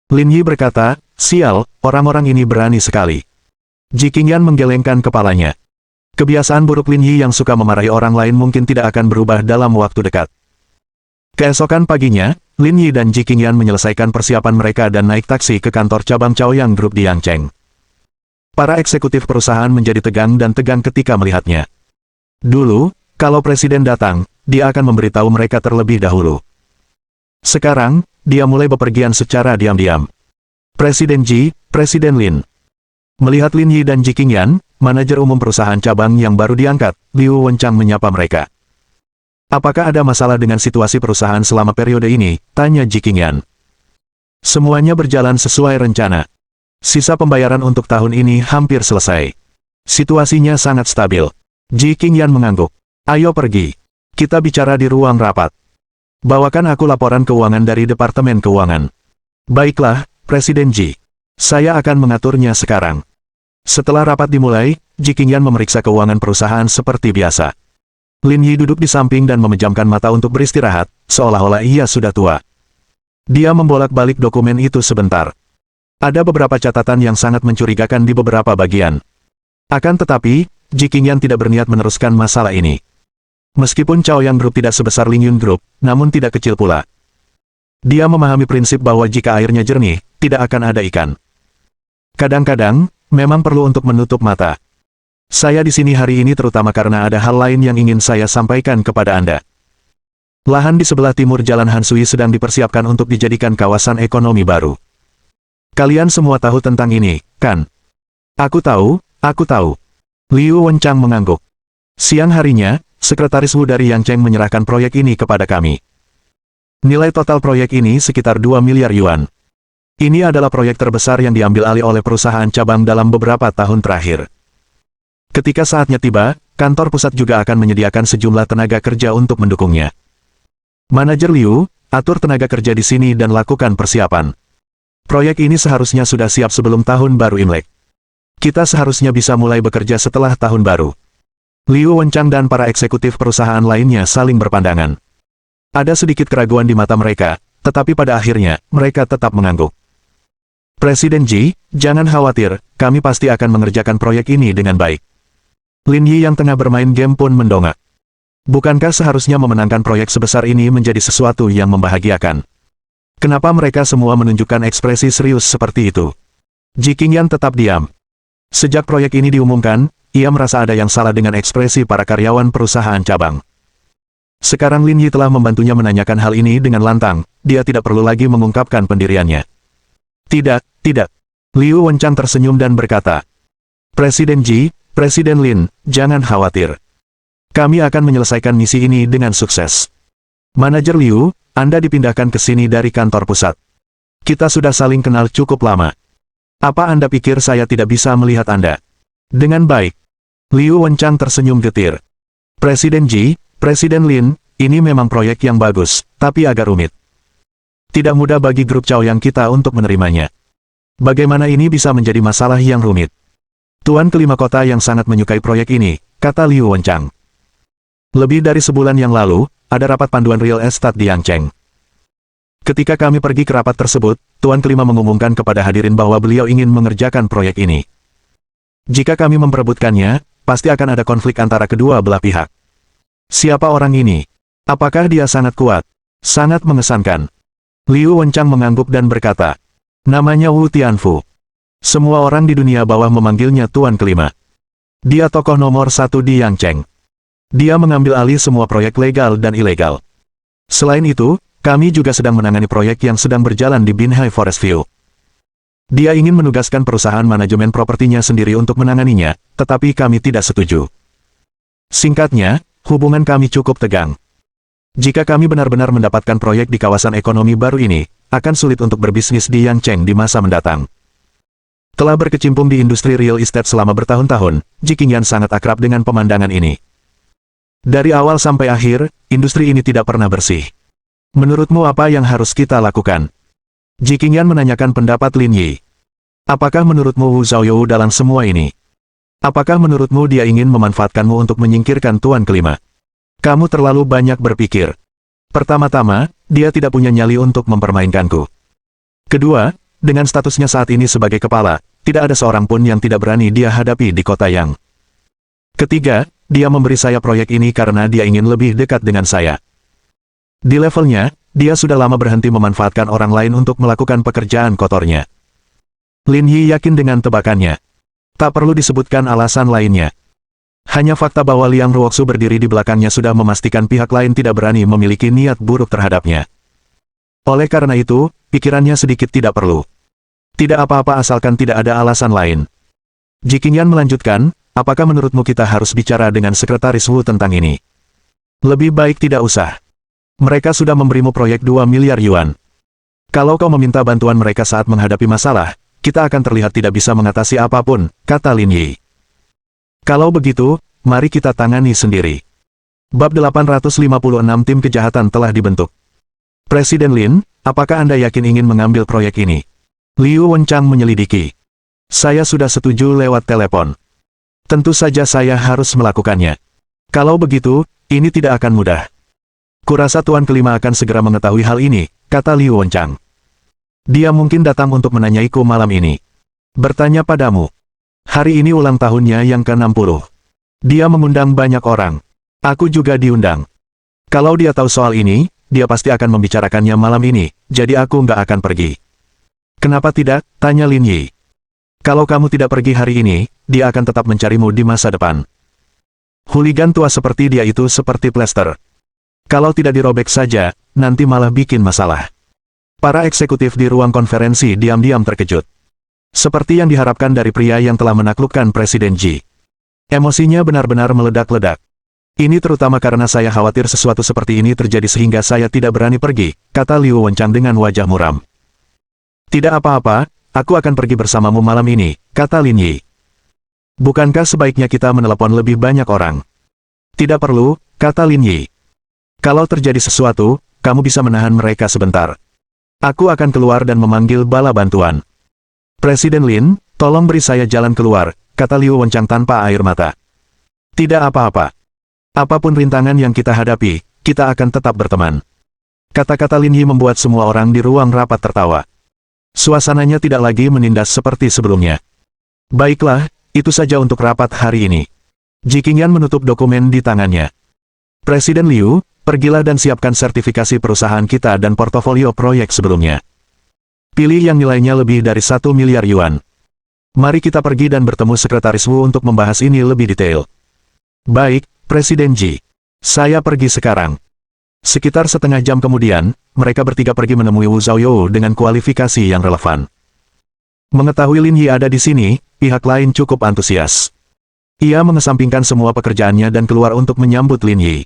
Lin Yi berkata, sial, orang-orang ini berani sekali. Ji Qingyan menggelengkan kepalanya. Kebiasaan buruk Lin Yi yang suka memarahi orang lain mungkin tidak akan berubah dalam waktu dekat. Keesokan paginya, Lin Yi dan Ji Qingyan menyelesaikan persiapan mereka dan naik taksi ke kantor cabang Chaoyang Group di Yangcheng. Para eksekutif perusahaan menjadi tegang dan tegang ketika melihatnya. Dulu, kalau presiden datang, dia akan memberitahu mereka terlebih dahulu. Sekarang, dia mulai bepergian secara diam-diam. Presiden Ji, Presiden Lin. Melihat Lin Yi dan Ji Qingyan, manajer umum perusahaan cabang yang baru diangkat, Liu Wenchang menyapa mereka. Apakah ada masalah dengan situasi perusahaan selama periode ini? Tanya Ji Qingyan. Semuanya berjalan sesuai rencana. Sisa pembayaran untuk tahun ini hampir selesai. Situasinya sangat stabil. Ji Qingyan mengangguk. Ayo pergi. Kita bicara di ruang rapat. Bawakan aku laporan keuangan dari Departemen Keuangan. Baiklah, Presiden Ji. Saya akan mengaturnya sekarang. Setelah rapat dimulai, Ji Qingyan memeriksa keuangan perusahaan seperti biasa. Lin Yi duduk di samping dan memejamkan mata untuk beristirahat, seolah-olah ia sudah tua. Dia membolak-balik dokumen itu sebentar. Ada beberapa catatan yang sangat mencurigakan di beberapa bagian. Akan tetapi, Ji Qingyan tidak berniat meneruskan masalah ini. Meskipun Chaoyang Group tidak sebesar Lingyun Group, namun tidak kecil pula. Dia memahami prinsip bahwa jika airnya jernih, tidak akan ada ikan. Kadang-kadang, memang perlu untuk menutup mata. Saya di sini hari ini terutama karena ada hal lain yang ingin saya sampaikan kepada Anda. Lahan di sebelah timur Jalan Hansui sedang dipersiapkan untuk dijadikan kawasan ekonomi baru. Kalian semua tahu tentang ini, kan? Aku tahu. Liu Wenchang mengangguk. Siang harinya, Sekretaris Wu dari Yangcheng menyerahkan proyek ini kepada kami. Nilai total proyek ini sekitar 2 miliar yuan. Ini adalah proyek terbesar yang diambil alih oleh perusahaan cabang dalam beberapa tahun terakhir. Ketika saatnya tiba, kantor pusat juga akan menyediakan sejumlah tenaga kerja untuk mendukungnya. Manajer Liu, atur tenaga kerja di sini dan lakukan persiapan. Proyek ini seharusnya sudah siap sebelum tahun baru Imlek. Kita seharusnya bisa mulai bekerja setelah tahun baru. Liu Wenchang dan para eksekutif perusahaan lainnya saling berpandangan. Ada sedikit keraguan di mata mereka, Tetapi pada akhirnya, mereka tetap mengangguk. Presiden Ji, jangan khawatir, kami pasti akan mengerjakan proyek ini dengan baik. Lin Yi yang tengah bermain game pun mendongak. Bukankah seharusnya memenangkan proyek sebesar ini menjadi sesuatu yang membahagiakan? Kenapa mereka semua menunjukkan ekspresi serius seperti itu? Ji Qingyan tetap diam. Sejak proyek ini diumumkan, ia merasa ada yang salah dengan ekspresi para karyawan perusahaan cabang. Sekarang Lin Yi telah membantunya menanyakan hal ini dengan lantang, dia tidak perlu lagi mengungkapkan pendiriannya. Tidak, tidak. Liu Wenchang tersenyum dan berkata, Presiden Ji, Presiden Lin, jangan khawatir. Kami akan menyelesaikan misi ini dengan sukses. Manajer Liu, Anda dipindahkan ke sini dari kantor pusat. Kita sudah saling kenal cukup lama. Apa Anda pikir saya tidak bisa melihat Anda? Dengan baik. Liu Wenchang tersenyum getir. Presiden Ji, Presiden Lin, ini memang proyek yang bagus, tapi agak rumit. Tidak mudah bagi grup Chaoyang kita untuk menerimanya. Bagaimana ini bisa menjadi masalah yang rumit? Tuan kelima kota yang sangat menyukai proyek ini, kata Liu Wenchang. Lebih dari sebulan yang lalu, ada rapat panduan real estate di Yangcheng. Ketika kami pergi ke rapat tersebut, Tuan kelima mengumumkan kepada hadirin bahwa beliau ingin mengerjakan proyek ini. Jika kami memperebutkannya, pasti akan ada konflik antara kedua belah pihak. Siapa orang ini? Apakah dia sangat kuat? Sangat mengesankan. Liu Wenchang mengangguk dan berkata, namanya Wu Tianfu. Semua orang di dunia bawah memanggilnya Tuan kelima. Dia tokoh nomor 1 di Yangcheng. Dia mengambil alih semua proyek legal dan ilegal. Selain itu, kami juga sedang menangani proyek yang sedang berjalan di Binhai Forest View. Dia ingin menugaskan perusahaan manajemen propertinya sendiri untuk menanganinya, tetapi kami tidak setuju. Singkatnya, hubungan kami cukup tegang. Jika kami benar-benar mendapatkan proyek di kawasan ekonomi baru ini, akan sulit untuk berbisnis di Yangcheng di masa mendatang. Telah berkecimpung di industri real estate selama bertahun-tahun, Ji Qingyan sangat akrab dengan pemandangan ini. Dari awal sampai akhir, industri ini tidak pernah bersih. Menurutmu apa yang harus kita lakukan? Ji Qingyan menanyakan pendapat Lin Yi. Apakah menurutmu Wu Zhaoyou dalam semua ini? Apakah menurutmu dia ingin memanfaatkanmu untuk menyingkirkan Tuan kelima? Kamu terlalu banyak berpikir. Pertama-tama, dia tidak punya nyali untuk mempermainkanku. Kedua, dengan statusnya saat ini sebagai kepala, tidak ada seorang pun yang tidak berani dia hadapi di kota Yang. Ketiga, dia memberi saya proyek ini karena dia ingin lebih dekat dengan saya. Di levelnya, dia sudah lama berhenti memanfaatkan orang lain untuk melakukan pekerjaan kotornya. Lin Yi yakin dengan tebakannya. Tak perlu disebutkan alasan lainnya. Hanya fakta bahwa Liang Ruoxu berdiri di belakangnya sudah memastikan pihak lain tidak berani memiliki niat buruk terhadapnya. Oleh karena itu, pikirannya sedikit tidak perlu. Tidak apa-apa asalkan tidak ada alasan lain. Ji Qingyan melanjutkan, apakah menurutmu kita harus bicara dengan sekretaris Wu tentang ini? Lebih baik tidak usah. Mereka sudah memberimu proyek 2 miliar yuan. Kalau kau meminta bantuan mereka saat menghadapi masalah, kita akan terlihat tidak bisa mengatasi apapun, kata Lin Yi. Kalau begitu, mari kita tangani sendiri. Bab 856 Tim Kejahatan telah dibentuk. Presiden Lin, apakah Anda yakin ingin mengambil proyek ini? Liu Wenchang menyelidiki. Saya sudah setuju lewat telepon. Tentu saja saya harus melakukannya. Kalau begitu, ini tidak akan mudah. Kurasa Tuan kelima akan segera mengetahui hal ini, kata Liu Wenchang. Dia mungkin datang untuk menanyaiku malam ini. Bertanya padamu. Hari ini ulang tahunnya yang ke-60. Dia mengundang banyak orang. Aku juga diundang. Kalau dia tahu soal ini, dia pasti akan membicarakannya malam ini, jadi aku nggak akan pergi. Kenapa tidak? Tanya Lin Yi. Kalau kamu tidak pergi hari ini, dia akan tetap mencarimu di masa depan. Hooligan tua seperti dia itu seperti plester. Kalau tidak dirobek saja, nanti malah bikin masalah. Para eksekutif di ruang konferensi diam-diam terkejut. Seperti yang diharapkan dari pria yang telah menaklukkan Presiden Ji. Emosinya benar-benar meledak-ledak. Ini terutama karena saya khawatir sesuatu seperti ini terjadi sehingga saya tidak berani pergi, kata Liu Wenchang dengan wajah muram. Tidak apa-apa, aku akan pergi bersamamu malam ini, kata Lin Yi. Bukankah sebaiknya kita menelepon lebih banyak orang? Tidak perlu, kata Lin Yi. Kalau terjadi sesuatu, kamu bisa menahan mereka sebentar. Aku akan keluar dan memanggil bala bantuan. Presiden Lin, tolong beri saya jalan keluar, kata Liu Wenchang tanpa air mata. Tidak apa-apa. Apapun rintangan yang kita hadapi, kita akan tetap berteman. Kata-kata Lin Yi membuat semua orang di ruang rapat tertawa. Suasananya tidak lagi menindas seperti sebelumnya. Baiklah, itu saja untuk rapat hari ini. Ji Qingyan menutup dokumen di tangannya. Presiden Liu, pergilah dan siapkan sertifikasi perusahaan kita dan portofolio proyek sebelumnya. Pilih yang nilainya lebih dari 1 miliar yuan. Mari kita pergi dan bertemu Sekretaris Wu untuk membahas ini lebih detail. Baik, Presiden Ji. Saya pergi sekarang. Sekitar setengah jam kemudian, mereka bertiga pergi menemui Wu Zhaoyou dengan kualifikasi yang relevan. Mengetahui Lin Yi ada di sini, pihak lain cukup antusias. Ia mengesampingkan semua pekerjaannya dan keluar untuk menyambut Lin Yi.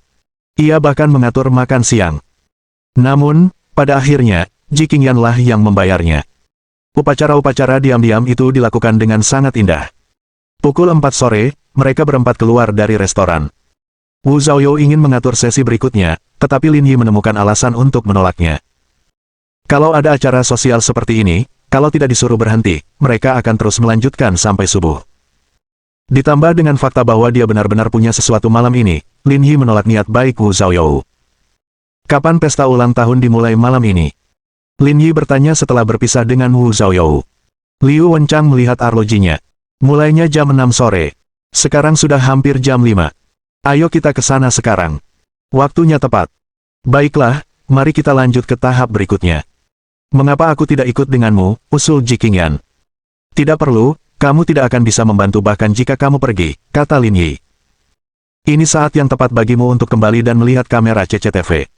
Ia bahkan mengatur makan siang. Namun, pada akhirnya, Ji Qingyan lah yang membayarnya. Upacara-upacara diam-diam itu dilakukan dengan sangat indah. Pukul 4 sore, mereka berempat keluar dari restoran. Wu Zhaoyou ingin mengatur sesi berikutnya, tetapi Lin Yi menemukan alasan untuk menolaknya. Kalau ada acara sosial seperti ini, kalau tidak disuruh berhenti, mereka akan terus melanjutkan sampai subuh. Ditambah dengan fakta bahwa dia benar-benar punya sesuatu malam ini, Lin Yi menolak niat baik Wu Zhaoyou. Kapan pesta ulang tahun dimulai malam ini? Lin Yi bertanya setelah berpisah dengan Wu Zhaoyou. Liu Wenchang melihat arlojinya. Mulainya jam 6 sore. Sekarang sudah hampir jam 5. Ayo kita ke sana sekarang. Waktunya tepat. Baiklah, mari kita lanjut ke tahap berikutnya. Mengapa aku tidak ikut denganmu, usul Ji Qingyan. Tidak perlu, kamu tidak akan bisa membantu bahkan jika kamu pergi, kata Lin Yi. Ini saat yang tepat bagimu untuk kembali dan melihat kamera CCTV.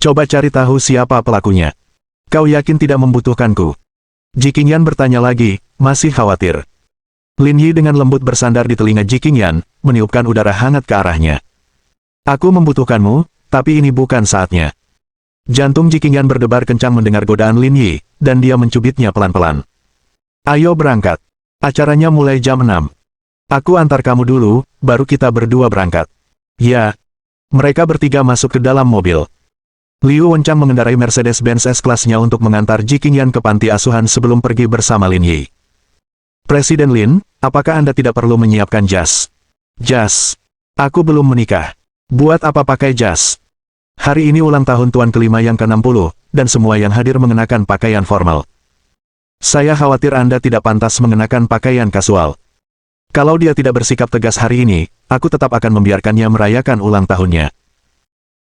Coba cari tahu siapa pelakunya. Kau yakin tidak membutuhkanku? Ji Qingyan bertanya lagi, masih khawatir. Lin Yi dengan lembut bersandar di telinga Ji Qingyan, meniupkan udara hangat ke arahnya. Aku membutuhkanmu, tapi ini bukan saatnya. Jantung Ji Qingyan berdebar kencang mendengar godaan Lin Yi, dan dia mencubitnya pelan-pelan. Ayo berangkat. Acaranya mulai jam 6. Aku antar kamu dulu, baru kita berdua berangkat. Ya. Mereka bertiga masuk ke dalam mobil. Liu Wenchang mengendarai Mercedes-Benz S-Class-nya untuk mengantar Ji Qingyan ke panti asuhan sebelum pergi bersama Lin Yi. Presiden Lin, apakah Anda tidak perlu menyiapkan jas? Jas? Aku belum menikah. Buat apa pakai jas? Hari ini ulang tahun tuan kelima yang ke-60, dan semua yang hadir mengenakan pakaian formal. Saya khawatir Anda tidak pantas mengenakan pakaian kasual. Kalau dia tidak bersikap tegas hari ini, aku tetap akan membiarkannya merayakan ulang tahunnya.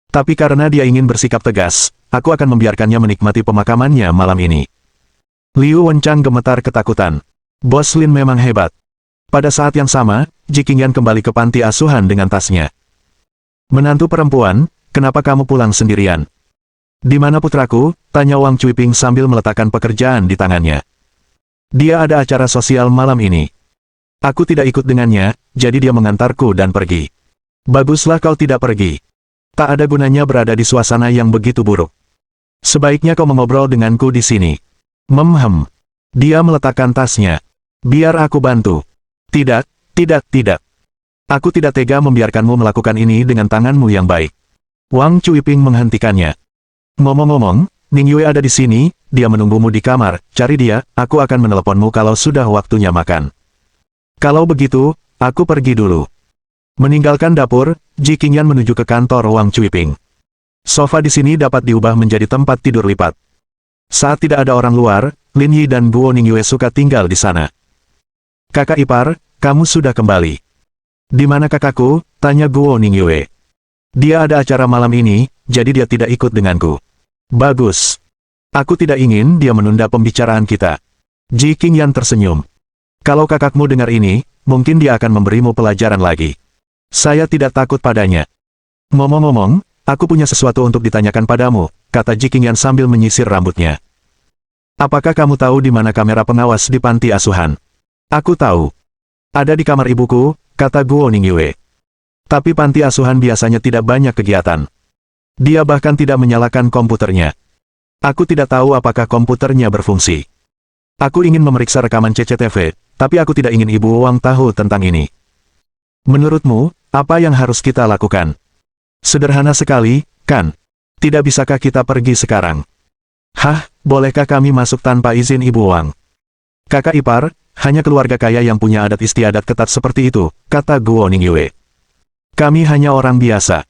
Tapi karena dia ingin bersikap tegas, aku akan membiarkannya menikmati pemakamannya malam ini. Liu Wenchang gemetar ketakutan. Bos Lin memang hebat. Pada saat yang sama, Ji Qingyan kembali ke panti asuhan dengan tasnya. Menantu perempuan, kenapa kamu pulang sendirian? Di mana putraku? Tanya Wang Cuiping sambil meletakkan pekerjaan di tangannya. Dia ada acara sosial malam ini. Aku tidak ikut dengannya, jadi dia mengantarku dan pergi. Baguslah kau tidak pergi. Tak ada gunanya berada di suasana yang begitu buruk. Sebaiknya kau mengobrol denganku di sini. Memhem. Dia meletakkan tasnya. Biar aku bantu. Tidak, tidak. Aku tidak tega membiarkanmu melakukan ini dengan tanganmu yang baik. Wang Cuiping menghentikannya. Ngomong-ngomong, Ning Yue ada di sini, dia menunggumu di kamar, cari dia, aku akan meneleponmu kalau sudah waktunya makan. Kalau begitu, aku pergi dulu. Meninggalkan dapur, Ji Qingyan menuju ke kantor Wang Cuiping. Sofa di sini dapat diubah menjadi tempat tidur lipat. Saat tidak ada orang luar, Lin Yi dan Guo Ningyue suka tinggal di sana. Kakak ipar, kamu sudah kembali. Di mana kakakku? Tanya Guo Ningyue. Dia ada acara malam ini, jadi dia tidak ikut denganku. Bagus. Aku tidak ingin dia menunda pembicaraan kita. Ji Qingyan tersenyum. Kalau kakakmu dengar ini, mungkin dia akan memberimu pelajaran lagi. Saya tidak takut padanya. Ngomong-ngomong, aku punya sesuatu untuk ditanyakan padamu, kata Ji Qingyan sambil menyisir rambutnya. Apakah kamu tahu di mana kamera pengawas di panti asuhan? Aku tahu. Ada di kamar ibuku, kata Guo Ningyue. Tapi panti asuhan biasanya tidak banyak kegiatan. Dia bahkan tidak menyalakan komputernya. Aku tidak tahu apakah komputernya berfungsi. Aku ingin memeriksa rekaman CCTV, tapi aku tidak ingin Ibu Wang tahu tentang ini. Menurutmu, apa yang harus kita lakukan? Sederhana sekali, kan? Tidak bisakah kita pergi sekarang? Hah, bolehkah kami masuk tanpa izin Ibu Wang? Kakak ipar, hanya keluarga kaya yang punya adat istiadat ketat seperti itu, kata Guo Ningyue. Kami hanya orang biasa.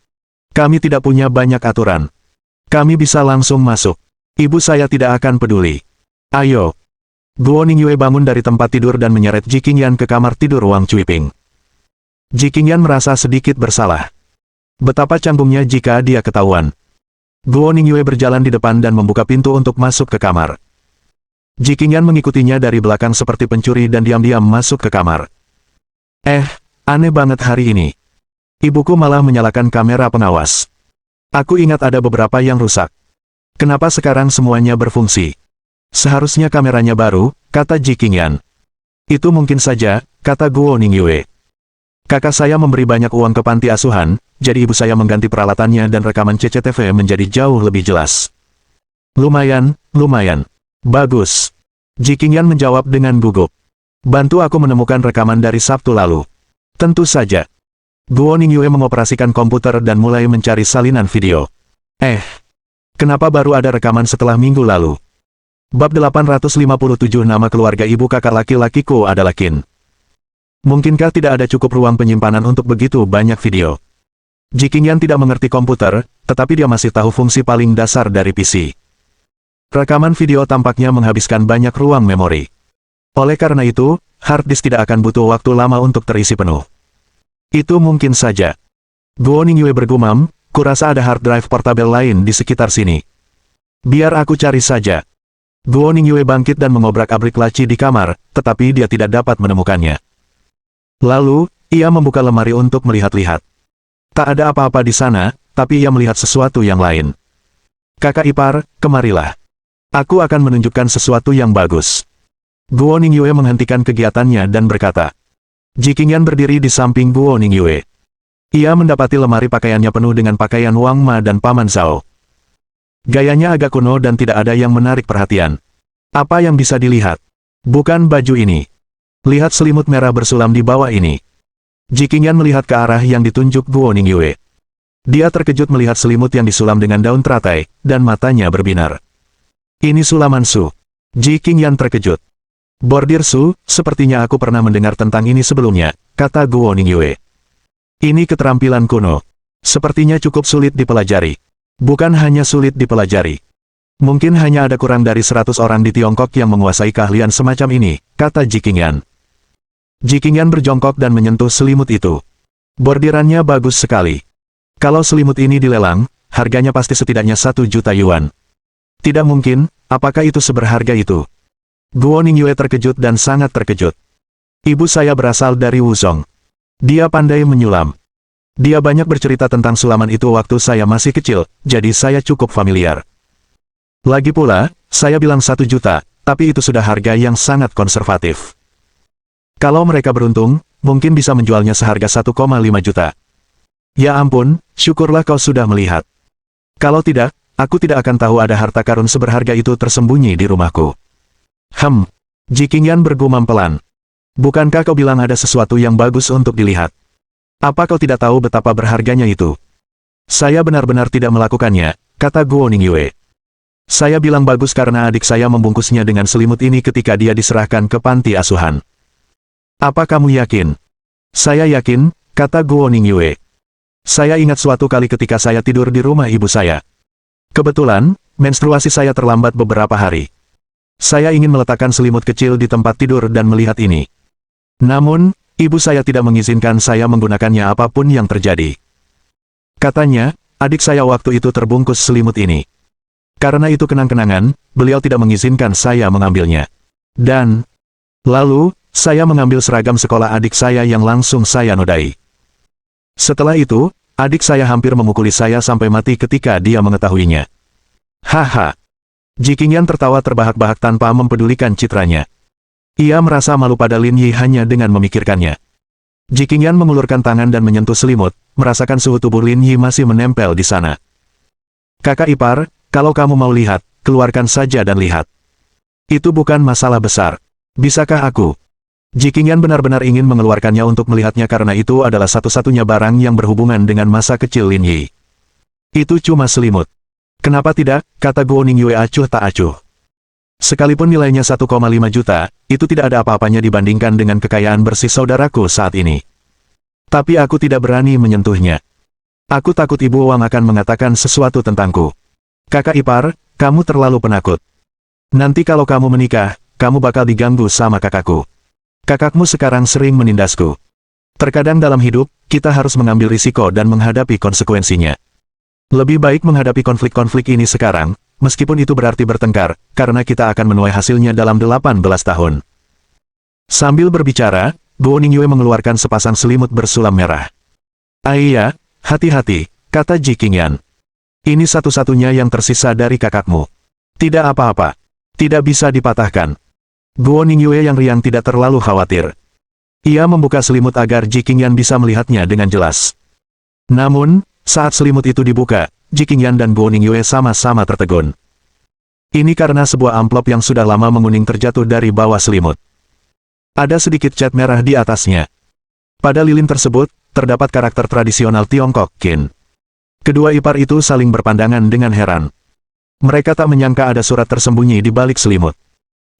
Kami tidak punya banyak aturan. Kami bisa langsung masuk. Ibu saya tidak akan peduli. Ayo. Guo Ningyue bangun dari tempat tidur dan menyeret Ji Qingyan ke kamar tidur Wang Cuiping. Ji Qingyan merasa sedikit bersalah. Betapa canggungnya jika dia ketahuan. Guo Ningyue berjalan di depan dan membuka pintu untuk masuk ke kamar. Ji Qingyan mengikutinya dari belakang seperti pencuri dan diam-diam masuk ke kamar. Aneh banget hari ini. Ibuku malah menyalakan kamera pengawas. Aku ingat ada beberapa yang rusak. Kenapa sekarang semuanya berfungsi? Seharusnya kameranya baru, kata Ji Qingyan. Itu mungkin saja, kata Guo Ningyue. Kakak saya memberi banyak uang ke panti asuhan, jadi ibu saya mengganti peralatannya dan rekaman CCTV menjadi jauh lebih jelas. Lumayan. Bagus. Ji Qingyan menjawab dengan gugup. Bantu aku menemukan rekaman dari Sabtu lalu. Tentu saja. Guo Ningyue mengoperasikan komputer dan mulai mencari salinan video. Kenapa baru ada rekaman setelah minggu lalu? Bab 857 Nama keluarga ibu kakak laki-lakiku adalah Qin. Mungkinkah tidak ada cukup ruang penyimpanan untuk begitu banyak video? Ji Qingyan tidak mengerti komputer, tetapi dia masih tahu fungsi paling dasar dari PC. Rekaman video tampaknya menghabiskan banyak ruang memori. Oleh karena itu, hard disk tidak akan butuh waktu lama untuk terisi penuh. Itu mungkin saja. Guo Ningyue bergumam, kurasa ada hard drive portabel lain di sekitar sini. Biar aku cari saja. Guo Ningyue bangkit dan mengobrak-abrik laci di kamar, tetapi dia tidak dapat menemukannya. Lalu, ia membuka lemari untuk melihat-lihat. Tak ada apa-apa di sana, tapi ia melihat sesuatu yang lain. Kakak ipar, kemarilah. Aku akan menunjukkan sesuatu yang bagus. Guo Ningyue menghentikan kegiatannya dan berkata. Ji Qingyan berdiri di samping Guo Ningyue. Ia mendapati lemari pakaiannya penuh dengan pakaian Wang Ma dan Paman Zhao. Gayanya agak kuno dan tidak ada yang menarik perhatian. Apa yang bisa dilihat? Bukan baju ini. Lihat selimut merah bersulam di bawah ini. Ji Qingyan melihat ke arah yang ditunjuk Guo Ningyue. Dia terkejut melihat selimut yang disulam dengan daun teratai, dan matanya berbinar. Ini sulaman Su. Ji Qingyan terkejut. Bordir Su, sepertinya aku pernah mendengar tentang ini sebelumnya, kata Guo Ningyue. Ini keterampilan kuno. Sepertinya cukup sulit dipelajari. Bukan hanya sulit dipelajari. Mungkin hanya ada kurang dari 100 orang di Tiongkok yang menguasai keahlian semacam ini, kata Ji Qingyan. Ji Qingyan berjongkok dan menyentuh selimut itu. Bordirannya bagus sekali. Kalau selimut ini dilelang, harganya pasti setidaknya 1 juta yuan. Tidak mungkin, apakah itu seberharga itu? Guo Ningyue terkejut dan sangat terkejut. Ibu saya berasal dari Wuzong. Dia pandai menyulam. Dia banyak bercerita tentang sulaman itu waktu saya masih kecil, jadi saya cukup familiar. Lagi pula, saya bilang 1 juta, tapi itu sudah harga yang sangat konservatif. Kalau mereka beruntung, mungkin bisa menjualnya seharga 1,5 juta. Ya ampun, syukurlah kau sudah melihat. Kalau tidak, aku tidak akan tahu ada harta karun seberharga itu tersembunyi di rumahku. Ji Qingyan bergumam pelan. Bukankah kau bilang ada sesuatu yang bagus untuk dilihat? Apa kau tidak tahu betapa berharganya itu? Saya benar-benar tidak melakukannya, kata Guo Ningyue. Saya bilang bagus karena adik saya membungkusnya dengan selimut ini ketika dia diserahkan ke panti asuhan. Apa kamu yakin? Saya yakin, kata Guo Ningyue. Saya ingat suatu kali ketika saya tidur di rumah ibu saya. Kebetulan, menstruasi saya terlambat beberapa hari. Saya ingin meletakkan selimut kecil di tempat tidur dan melihat ini. Namun, ibu saya tidak mengizinkan saya menggunakannya apapun yang terjadi. Katanya, adik saya waktu itu terbungkus selimut ini. Karena itu kenang-kenangan, beliau tidak mengizinkan saya mengambilnya. Dan, lalu, saya mengambil seragam sekolah adik saya yang langsung saya nodai. Setelah itu, adik saya hampir memukuli saya sampai mati ketika dia mengetahuinya. Haha. Ji Qingyan tertawa terbahak-bahak tanpa mempedulikan citranya. Ia merasa malu pada Lin Yi hanya dengan memikirkannya. Ji Qingyan mengulurkan tangan dan menyentuh selimut, merasakan suhu tubuh Lin Yi masih menempel di sana. Kakak ipar, kalau kamu mau lihat, keluarkan saja dan lihat. Itu bukan masalah besar. Bisakah aku? Ji Qingyan benar-benar ingin mengeluarkannya untuk melihatnya karena itu adalah satu-satunya barang yang berhubungan dengan masa kecil Lin Yi. Itu cuma selimut. Kenapa tidak, kata Guo Ningyue acuh tak acuh. Sekalipun nilainya 1,5 juta, itu tidak ada apa-apanya dibandingkan dengan kekayaan bersih saudaraku saat ini. Tapi aku tidak berani menyentuhnya. Aku takut Ibu Wang akan mengatakan sesuatu tentangku. Kakak ipar, kamu terlalu penakut. Nanti kalau kamu menikah, kamu bakal diganggu sama kakakku. Kakakmu sekarang sering menindasku. Terkadang dalam hidup, kita harus mengambil risiko dan menghadapi konsekuensinya. Lebih baik menghadapi konflik-konflik ini sekarang, meskipun itu berarti bertengkar, karena kita akan menuai hasilnya dalam 18 tahun. Sambil berbicara, Guo Ningyue mengeluarkan sepasang selimut bersulam merah. Iya, hati-hati, kata Ji Qingyan. Ini satu-satunya yang tersisa dari kakakmu. Tidak apa-apa. Tidak bisa dipatahkan. Guo Ningyue yang riang tidak terlalu khawatir. Ia membuka selimut agar Ji Qingyan bisa melihatnya dengan jelas. Namun, saat selimut itu dibuka, Ji Qingyan dan Guo Ningyue sama-sama tertegun. Ini karena sebuah amplop yang sudah lama menguning terjatuh dari bawah selimut. Ada sedikit cat merah di atasnya. Pada lilin tersebut, terdapat karakter tradisional Tiongkok, Qin. Kedua ipar itu saling berpandangan dengan heran. Mereka tak menyangka ada surat tersembunyi di balik selimut.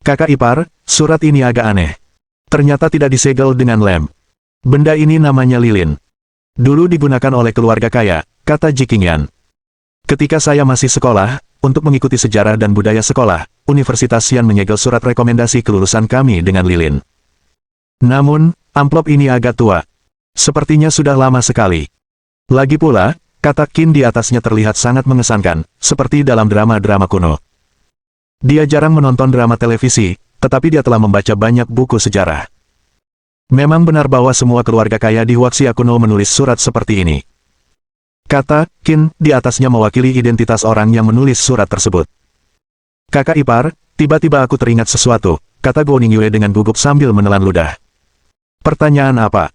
Kakak ipar, surat ini agak aneh. Ternyata tidak disegel dengan lem. Benda ini namanya lilin. Dulu digunakan oleh keluarga kaya, kata Ji Qingyan. Ketika saya masih sekolah, untuk mengikuti sejarah dan budaya sekolah, Universitas Xian menyegel surat rekomendasi kelulusan kami dengan lilin. Namun, amplop ini agak tua. Sepertinya sudah lama sekali. Lagi pula, kata Qin di atasnya terlihat sangat mengesankan, seperti dalam drama-drama kuno. Dia jarang menonton drama televisi, tetapi dia telah membaca banyak buku sejarah. Memang benar bahwa semua keluarga kaya di Huaxia kuno menulis surat seperti ini. Kata Qin di atasnya mewakili identitas orang yang menulis surat tersebut. Kakak ipar, tiba-tiba aku teringat sesuatu, kata Guo Ningyue dengan gugup sambil menelan ludah. Pertanyaan apa?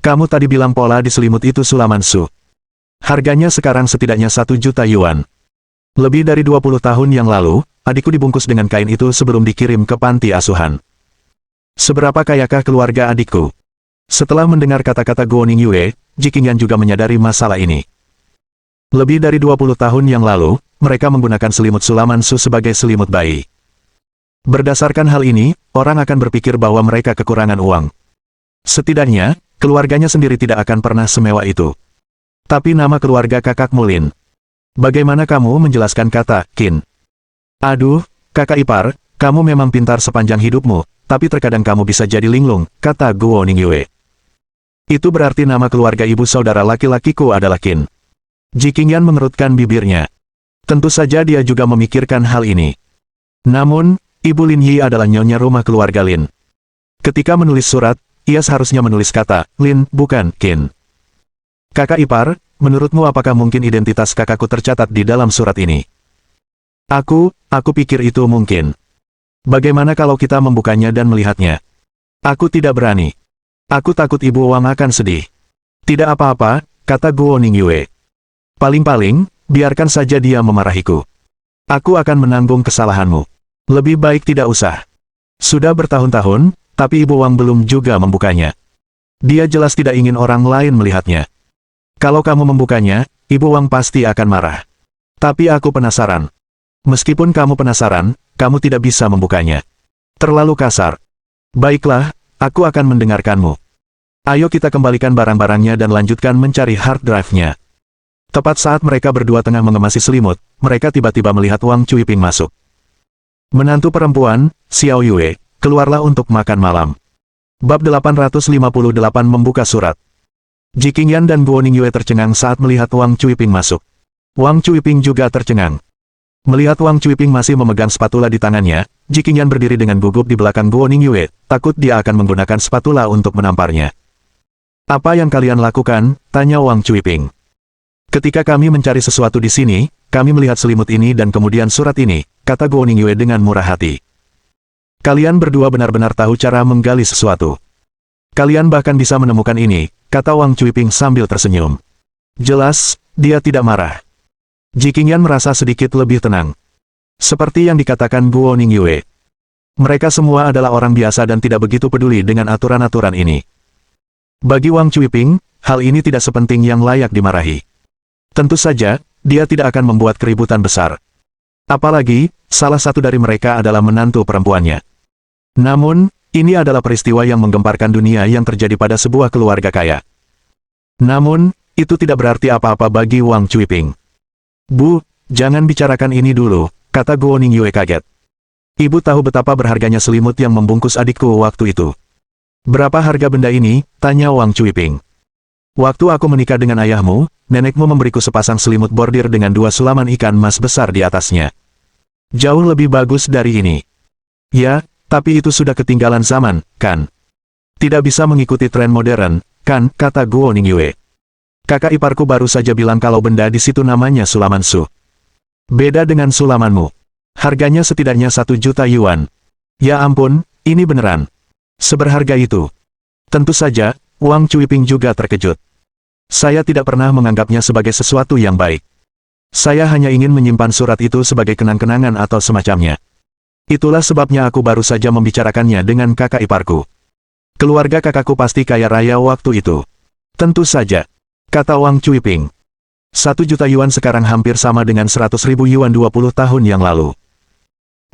Kamu tadi bilang pola di selimut itu sulaman su. Harganya sekarang setidaknya 1 juta yuan. Lebih dari 20 tahun yang lalu, adikku dibungkus dengan kain itu sebelum dikirim ke panti asuhan. Seberapa kayakah keluarga adikku? Setelah mendengar kata-kata Guo Ningyue, Ji Qingyan juga menyadari masalah ini. Lebih dari 20 tahun yang lalu, mereka menggunakan selimut sulaman su sebagai selimut bayi. Berdasarkan hal ini, orang akan berpikir bahwa mereka kekurangan uang. Setidaknya, keluarganya sendiri tidak akan pernah semewah itu. Tapi nama keluarga kakakmu Lin. Bagaimana kamu menjelaskan kata, Qin? Aduh, kakak ipar, kamu memang pintar sepanjang hidupmu, tapi terkadang kamu bisa jadi linglung, kata Guo Ningyue. Itu berarti nama keluarga ibu saudara laki-lakiku adalah Qin. Ji Qingyan mengerutkan bibirnya. Tentu saja dia juga memikirkan hal ini. Namun, Ibu Lin Yi adalah nyonya rumah keluarga Lin. Ketika menulis surat, ia seharusnya menulis kata, Lin, bukan, Qin. Kakak ipar, menurutmu apakah mungkin identitas kakakku tercatat di dalam surat ini? Aku pikir itu mungkin. Bagaimana kalau kita membukanya dan melihatnya? Aku tidak berani. Aku takut Ibu Wang akan sedih. Tidak apa-apa, kata Guo Ningyue. Paling-paling, biarkan saja dia memarahiku. Aku akan menanggung kesalahanmu. Lebih baik tidak usah. Sudah bertahun-tahun, tapi Ibu Wang belum juga membukanya. Dia jelas tidak ingin orang lain melihatnya. Kalau kamu membukanya, Ibu Wang pasti akan marah. Tapi aku penasaran. Meskipun kamu penasaran, kamu tidak bisa membukanya. Terlalu kasar. Baiklah, aku akan mendengarkanmu. Ayo kita kembalikan barang-barangnya dan lanjutkan mencari hard drive-nya. Tepat saat mereka berdua tengah mengemasi selimut, mereka tiba-tiba melihat Wang Cuiping masuk. Menantu perempuan, Xiao Yue, keluarlah untuk makan malam. Bab 858 membuka surat. Ji Qingyan dan Guo Ningyue tercengang saat melihat Wang Cuiping masuk. Wang Cuiping juga tercengang. Melihat Wang Cuiping masih memegang spatula di tangannya, Ji Qingyan berdiri dengan gugup di belakang Guo Ningyue, takut dia akan menggunakan spatula untuk menamparnya. Apa yang kalian lakukan? Tanya Wang Cuiping. Ketika kami mencari sesuatu di sini, kami melihat selimut ini dan kemudian surat ini, kata Guo Ningyue dengan murah hati. Kalian berdua benar-benar tahu cara menggali sesuatu. Kalian bahkan bisa menemukan ini, kata Wang Cuiping sambil tersenyum. Jelas, dia tidak marah. Ji Qingyan merasa sedikit lebih tenang. Seperti yang dikatakan Guo Ningyue. Mereka semua adalah orang biasa dan tidak begitu peduli dengan aturan-aturan ini. Bagi Wang Cuiping, hal ini tidak sepenting yang layak dimarahi. Tentu saja, dia tidak akan membuat keributan besar. Apalagi, salah satu dari mereka adalah menantu perempuannya. Namun, ini adalah peristiwa yang menggemparkan dunia yang terjadi pada sebuah keluarga kaya. Namun, itu tidak berarti apa-apa bagi Wang Cuiping. Bu, jangan bicarakan ini dulu, kata Guo Ningyue kaget. Ibu tahu betapa berharganya selimut yang membungkus adikku waktu itu. Berapa harga benda ini? Tanya Wang Cuiping. Waktu aku menikah dengan ayahmu, nenekmu memberiku sepasang selimut bordir dengan 2 sulaman ikan mas besar di atasnya. Jauh lebih bagus dari ini. Ya, tapi itu sudah ketinggalan zaman, kan? Tidak bisa mengikuti tren modern, kan, kata Guo Ningyue. Kakak iparku baru saja bilang kalau benda di situ namanya sulaman su. Beda dengan sulamanmu. Harganya setidaknya 1 juta yuan. Ya ampun, ini beneran. Seberharga itu. Tentu saja, Wang Cuiping juga terkejut. Saya tidak pernah menganggapnya sebagai sesuatu yang baik. Saya hanya ingin menyimpan surat itu sebagai kenang-kenangan atau semacamnya. Itulah sebabnya aku baru saja membicarakannya dengan kakak iparku. Keluarga kakakku pasti kaya raya waktu itu. Tentu saja, kata Wang Cuiping. 1 juta yuan sekarang hampir sama dengan 100.000 yuan 20 tahun yang lalu.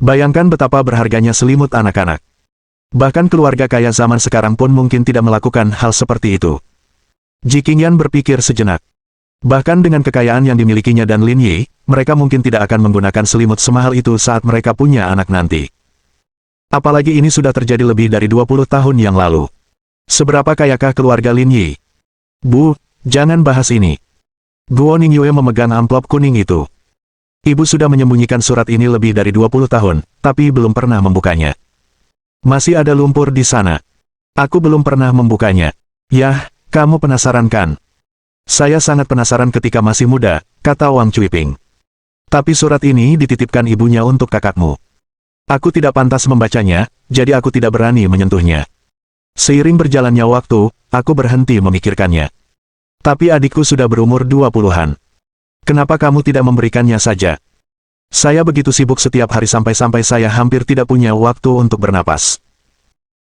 Bayangkan betapa berharganya selimut anak-anak. Bahkan keluarga kaya zaman sekarang pun mungkin tidak melakukan hal seperti itu. Ji Qingyan berpikir sejenak. Bahkan dengan kekayaan yang dimilikinya dan Lin Yi, mereka mungkin tidak akan menggunakan selimut semahal itu saat mereka punya anak nanti. Apalagi ini sudah terjadi lebih dari 20 tahun yang lalu. Seberapa kayakah keluarga Lin Yi? Bu, jangan bahas ini. Guo Ningyue memegang amplop kuning itu. Ibu sudah menyembunyikan surat ini lebih dari 20 tahun, tapi belum pernah membukanya. Masih ada lumpur di sana. Aku belum pernah membukanya. Yah, kamu penasaran kan? Saya sangat penasaran ketika masih muda, kata Wang Cuiping. Tapi surat ini dititipkan ibunya untuk kakakmu. Aku tidak pantas membacanya, jadi aku tidak berani menyentuhnya. Seiring berjalannya waktu, aku berhenti memikirkannya. Tapi adikku sudah berumur 20-an. Kenapa kamu tidak memberikannya saja? Saya begitu sibuk setiap hari sampai-sampai saya hampir tidak punya waktu untuk bernapas.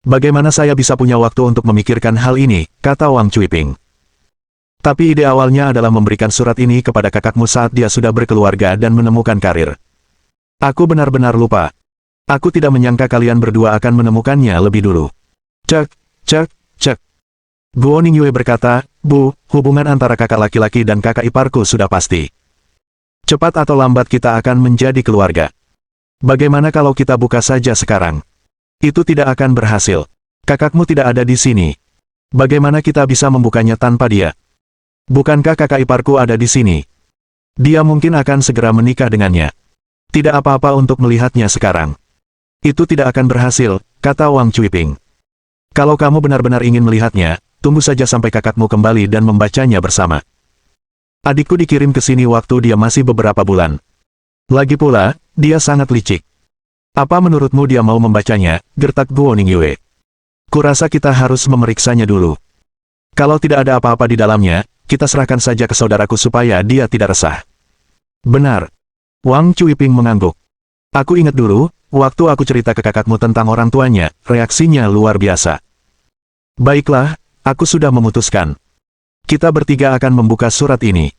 Bagaimana saya bisa punya waktu untuk memikirkan hal ini, kata Wang Cuiping. Tapi ide awalnya adalah memberikan surat ini kepada kakakmu saat dia sudah berkeluarga dan menemukan karir. Aku benar-benar lupa. Aku tidak menyangka kalian berdua akan menemukannya lebih dulu. Cek, cek, cek. Guo Ningyue berkata, Bu, hubungan antara kakak laki-laki dan kakak iparku sudah pasti. Cepat atau lambat kita akan menjadi keluarga. Bagaimana kalau kita buka saja sekarang? Itu tidak akan berhasil. Kakakmu tidak ada di sini. Bagaimana kita bisa membukanya tanpa dia? Bukankah kakak iparku ada di sini? Dia mungkin akan segera menikah dengannya. Tidak apa-apa untuk melihatnya sekarang. Itu tidak akan berhasil, kata Wang Cuiping. Kalau kamu benar-benar ingin melihatnya, tunggu saja sampai kakakmu kembali dan membacanya bersama. Adikku dikirim ke sini waktu dia masih beberapa bulan. Lagi pula, dia sangat licik. Apa menurutmu dia mau membacanya, gertak Guo Ningyue. Kurasa kita harus memeriksanya dulu. Kalau tidak ada apa-apa di dalamnya, kita serahkan saja ke saudaraku supaya dia tidak resah. Benar. Wang Cuiping mengangguk. Aku ingat dulu, waktu aku cerita ke kakakmu tentang orang tuanya, reaksinya luar biasa. Baiklah, aku sudah memutuskan. Kita bertiga akan membuka surat ini.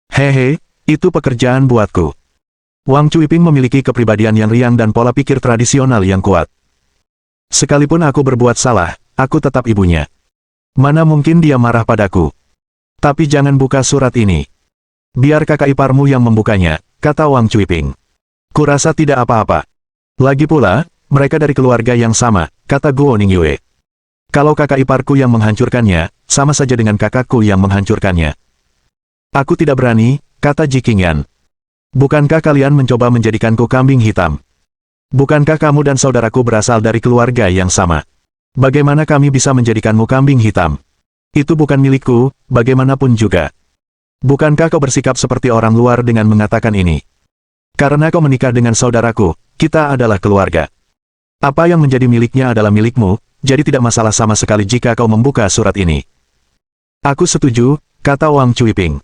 Hehe, itu pekerjaan buatku. Wang Cuiping memiliki kepribadian yang riang dan pola pikir tradisional yang kuat. Sekalipun aku berbuat salah, aku tetap ibunya. Mana mungkin dia marah padaku. Tapi jangan buka surat ini. Biar kakak iparmu yang membukanya, kata Wang Cuiping. Kurasa tidak apa-apa. Lagi pula, mereka dari keluarga yang sama, kata Guo Ningyue. Kalau kakak iparku yang menghancurkannya, sama saja dengan kakakku yang menghancurkannya. Aku tidak berani, kata Ji Qingyan. Bukankah kalian mencoba menjadikanku kambing hitam? Bukankah kamu dan saudaraku berasal dari keluarga yang sama? Bagaimana kami bisa menjadikanmu kambing hitam? Itu bukan milikku, bagaimanapun juga. Bukankah kau bersikap seperti orang luar dengan mengatakan ini? Karena kau menikah dengan saudaraku, kita adalah keluarga. Apa yang menjadi miliknya adalah milikmu, jadi tidak masalah sama sekali jika kau membuka surat ini. Aku setuju, kata Wang Cuiping.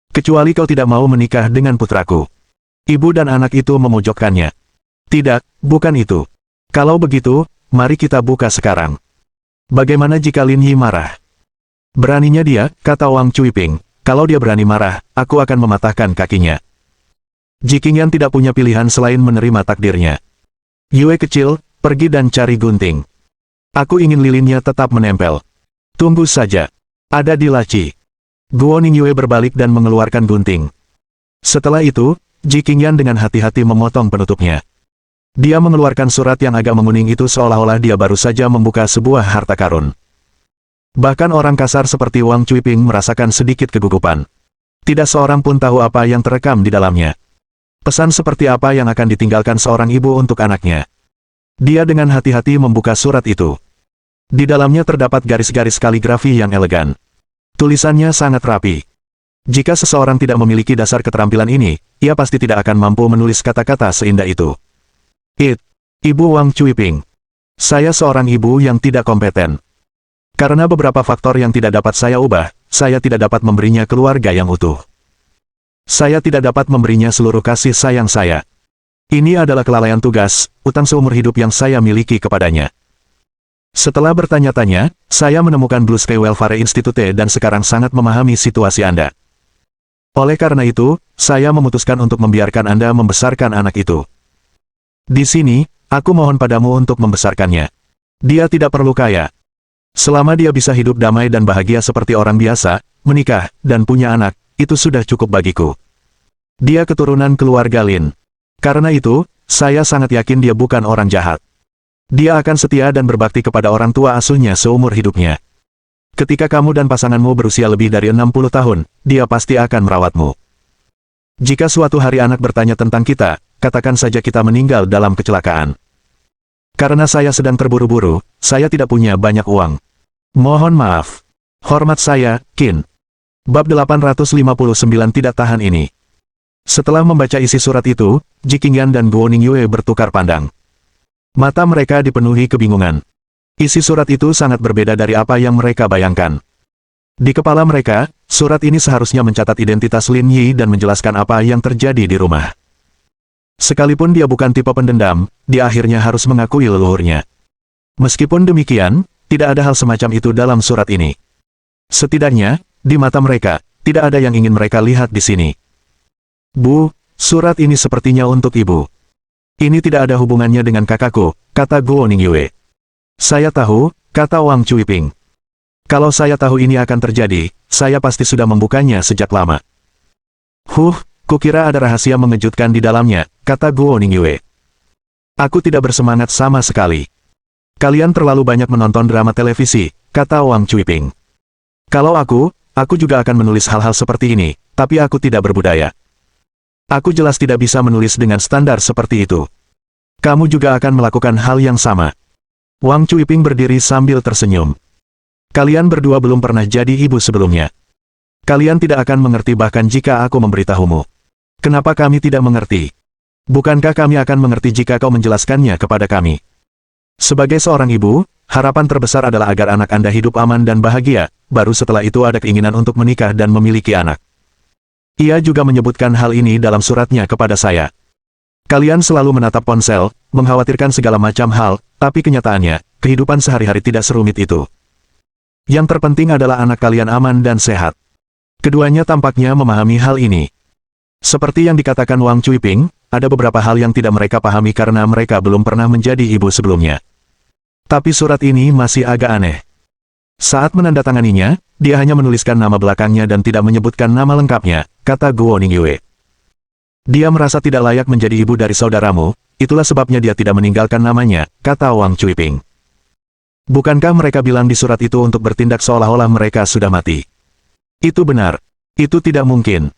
Kecuali kau tidak mau menikah dengan putraku. Ibu dan anak itu memojokkannya. Tidak, bukan itu. Kalau begitu, mari kita buka sekarang. Bagaimana jika Lin Yi marah? Beraninya dia, kata Wang Cuiping, kalau dia berani marah, aku akan mematahkan kakinya. Ji Qingyan tidak punya pilihan selain menerima takdirnya. Yue kecil, pergi dan cari gunting. Aku ingin lilinnya tetap menempel. Tunggu saja. Ada di laci. Guo Ningyue berbalik dan mengeluarkan gunting. Setelah itu, Ji Qingyan dengan hati-hati memotong penutupnya. Dia mengeluarkan surat yang agak menguning itu seolah-olah dia baru saja membuka sebuah harta karun. Bahkan orang kasar seperti Wang Cuiping merasakan sedikit kegugupan. Tidak seorang pun tahu apa yang terekam di dalamnya. Pesan seperti apa yang akan ditinggalkan seorang ibu untuk anaknya. Dia dengan hati-hati membuka surat itu. Di dalamnya terdapat garis-garis kaligrafi yang elegan. Tulisannya sangat rapi. Jika seseorang tidak memiliki dasar keterampilan ini, ia pasti tidak akan mampu menulis kata-kata seindah itu. Ibu Wang Cuiping. Saya seorang ibu yang tidak kompeten. Karena beberapa faktor yang tidak dapat saya ubah, saya tidak dapat memberinya keluarga yang utuh. Saya tidak dapat memberinya seluruh kasih sayang saya. Ini adalah kelalaian tugas, utang seumur hidup yang saya miliki kepadanya. Setelah bertanya-tanya, saya menemukan Blue Sky Welfare Institute dan sekarang sangat memahami situasi Anda. Oleh karena itu, saya memutuskan untuk membiarkan Anda membesarkan anak itu. Di sini, aku mohon padamu untuk membesarkannya. Dia tidak perlu kaya. Selama dia bisa hidup damai dan bahagia seperti orang biasa, menikah, dan punya anak, itu sudah cukup bagiku. Dia keturunan keluarga Lin. Karena itu, saya sangat yakin dia bukan orang jahat. Dia akan setia dan berbakti kepada orang tua asuhnya seumur hidupnya. Ketika kamu dan pasanganmu berusia lebih dari 60 tahun, dia pasti akan merawatmu. Jika suatu hari anak bertanya tentang kita, katakan saja kita meninggal dalam kecelakaan. Karena saya sedang terburu-buru, saya tidak punya banyak uang. Mohon maaf. Hormat saya, Qin. Bab 859 tidak tahan ini. Setelah membaca isi surat itu, Ji Qingyan dan Guo Ningyue bertukar pandang. Mata mereka dipenuhi kebingungan. Isi surat itu sangat berbeda dari apa yang mereka bayangkan. Di kepala mereka, surat ini seharusnya mencatat identitas Lin Yi dan menjelaskan apa yang terjadi di rumah. Sekalipun dia bukan tipe pendendam, dia akhirnya harus mengakui leluhurnya. Meskipun demikian, tidak ada hal semacam itu dalam surat ini. Setidaknya, di mata mereka, tidak ada yang ingin mereka lihat di sini. Bu, surat ini sepertinya untuk ibu. Ini tidak ada hubungannya dengan kakakku, kata Guo Ningyue. Saya tahu, kata Wang Cuiping. Kalau saya tahu ini akan terjadi, saya pasti sudah membukanya sejak lama. Kukira ada rahasia mengejutkan di dalamnya, kata Guo Ningyue. Aku tidak bersemangat sama sekali. Kalian terlalu banyak menonton drama televisi, kata Wang Cuiping. Kalau aku juga akan menulis hal-hal seperti ini, tapi aku tidak berbudaya. Aku jelas tidak bisa menulis dengan standar seperti itu. Kamu juga akan melakukan hal yang sama. Wang Cuiping berdiri sambil tersenyum. Kalian berdua belum pernah jadi ibu sebelumnya. Kalian tidak akan mengerti bahkan jika aku memberitahumu. Kenapa kami tidak mengerti? Bukankah kami akan mengerti jika kau menjelaskannya kepada kami? Sebagai seorang ibu, harapan terbesar adalah agar anak Anda hidup aman dan bahagia, baru setelah itu ada keinginan untuk menikah dan memiliki anak. Ia juga menyebutkan hal ini dalam suratnya kepada saya. Kalian selalu menatap ponsel, mengkhawatirkan segala macam hal, tapi kenyataannya, kehidupan sehari-hari tidak serumit itu. Yang terpenting adalah anak kalian aman dan sehat. Keduanya tampaknya memahami hal ini. Seperti yang dikatakan Wang Cuiping, ada beberapa hal yang tidak mereka pahami karena mereka belum pernah menjadi ibu sebelumnya. Tapi surat ini masih agak aneh. Saat menandatanganinya, dia hanya menuliskan nama belakangnya dan tidak menyebutkan nama lengkapnya, kata Guo Ningyue. Dia merasa tidak layak menjadi ibu dari saudaramu, itulah sebabnya dia tidak meninggalkan namanya, kata Wang Cuiping. Bukankah mereka bilang di surat itu untuk bertindak seolah-olah mereka sudah mati? Itu benar. Itu tidak mungkin.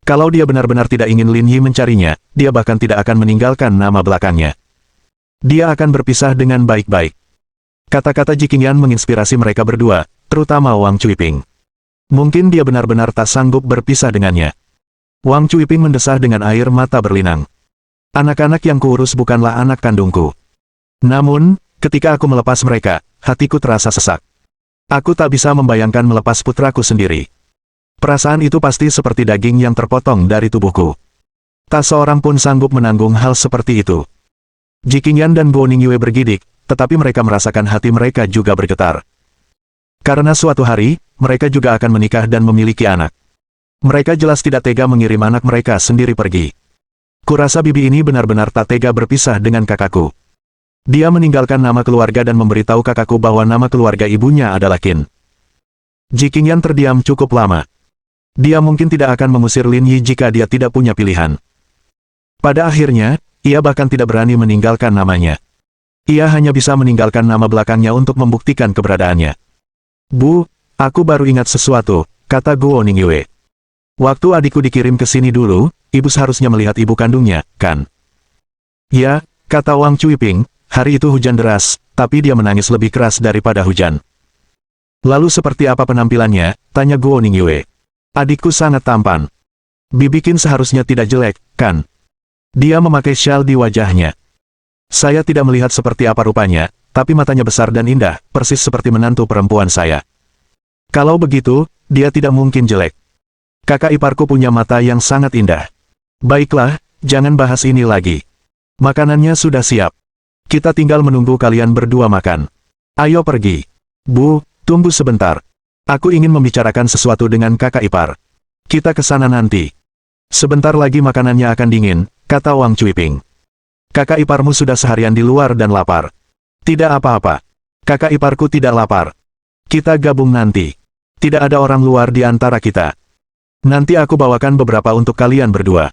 Kalau dia benar-benar tidak ingin Lin Yi mencarinya, dia bahkan tidak akan meninggalkan nama belakangnya. Dia akan berpisah dengan baik-baik. Kata-kata Ji Qingyan menginspirasi mereka berdua, terutama Wang Cuiping. Mungkin dia benar-benar tak sanggup berpisah dengannya. Wang Cuiping mendesah dengan air mata berlinang. Anak-anak yang kuurus bukanlah anak kandungku. Namun, ketika aku melepas mereka, hatiku terasa sesak. Aku tak bisa membayangkan melepas putraku sendiri. Perasaan itu pasti seperti daging yang terpotong dari tubuhku. Tak seorang pun sanggup menanggung hal seperti itu. Ji Qingyan dan Guo Ningyue bergidik, tetapi mereka merasakan hati mereka juga bergetar. Karena suatu hari, mereka juga akan menikah dan memiliki anak. Mereka jelas tidak tega mengirim anak mereka sendiri pergi. Kurasa bibi ini benar-benar tak tega berpisah dengan kakakku. Dia meninggalkan nama keluarga dan memberitahu kakakku bahwa nama keluarga ibunya adalah Qin. Ji Qingyan terdiam cukup lama. Dia mungkin tidak akan mengusir Lin Yi jika dia tidak punya pilihan. Pada akhirnya, ia bahkan tidak berani meninggalkan namanya. Ia hanya bisa meninggalkan nama belakangnya untuk membuktikan keberadaannya. Bu, aku baru ingat sesuatu, kata Guo Ningyue. Waktu adikku dikirim ke sini dulu, ibu seharusnya melihat ibu kandungnya, kan? Ya, kata Wang Cuiping, hari itu hujan deras, tapi dia menangis lebih keras daripada hujan. Lalu seperti apa penampilannya, tanya Guo Ningyue. Adikku sangat tampan. Bibikin seharusnya tidak jelek, kan? Dia memakai syal di wajahnya. Saya tidak melihat seperti apa rupanya, tapi matanya besar dan indah, persis seperti menantu perempuan saya. Kalau begitu, dia tidak mungkin jelek. Kakak iparku punya mata yang sangat indah. Baiklah, jangan bahas ini lagi. Makanannya sudah siap. Kita tinggal menunggu kalian berdua makan. Ayo pergi. Bu, tunggu sebentar. Aku ingin membicarakan sesuatu dengan kakak ipar. Kita ke sana nanti. Sebentar lagi makanannya akan dingin, kata Wang Cuiping. Kakak iparmu sudah seharian di luar dan lapar. Tidak apa-apa. Kakak iparku tidak lapar. Kita gabung nanti. Tidak ada orang luar di antara kita. Nanti aku bawakan beberapa untuk kalian berdua.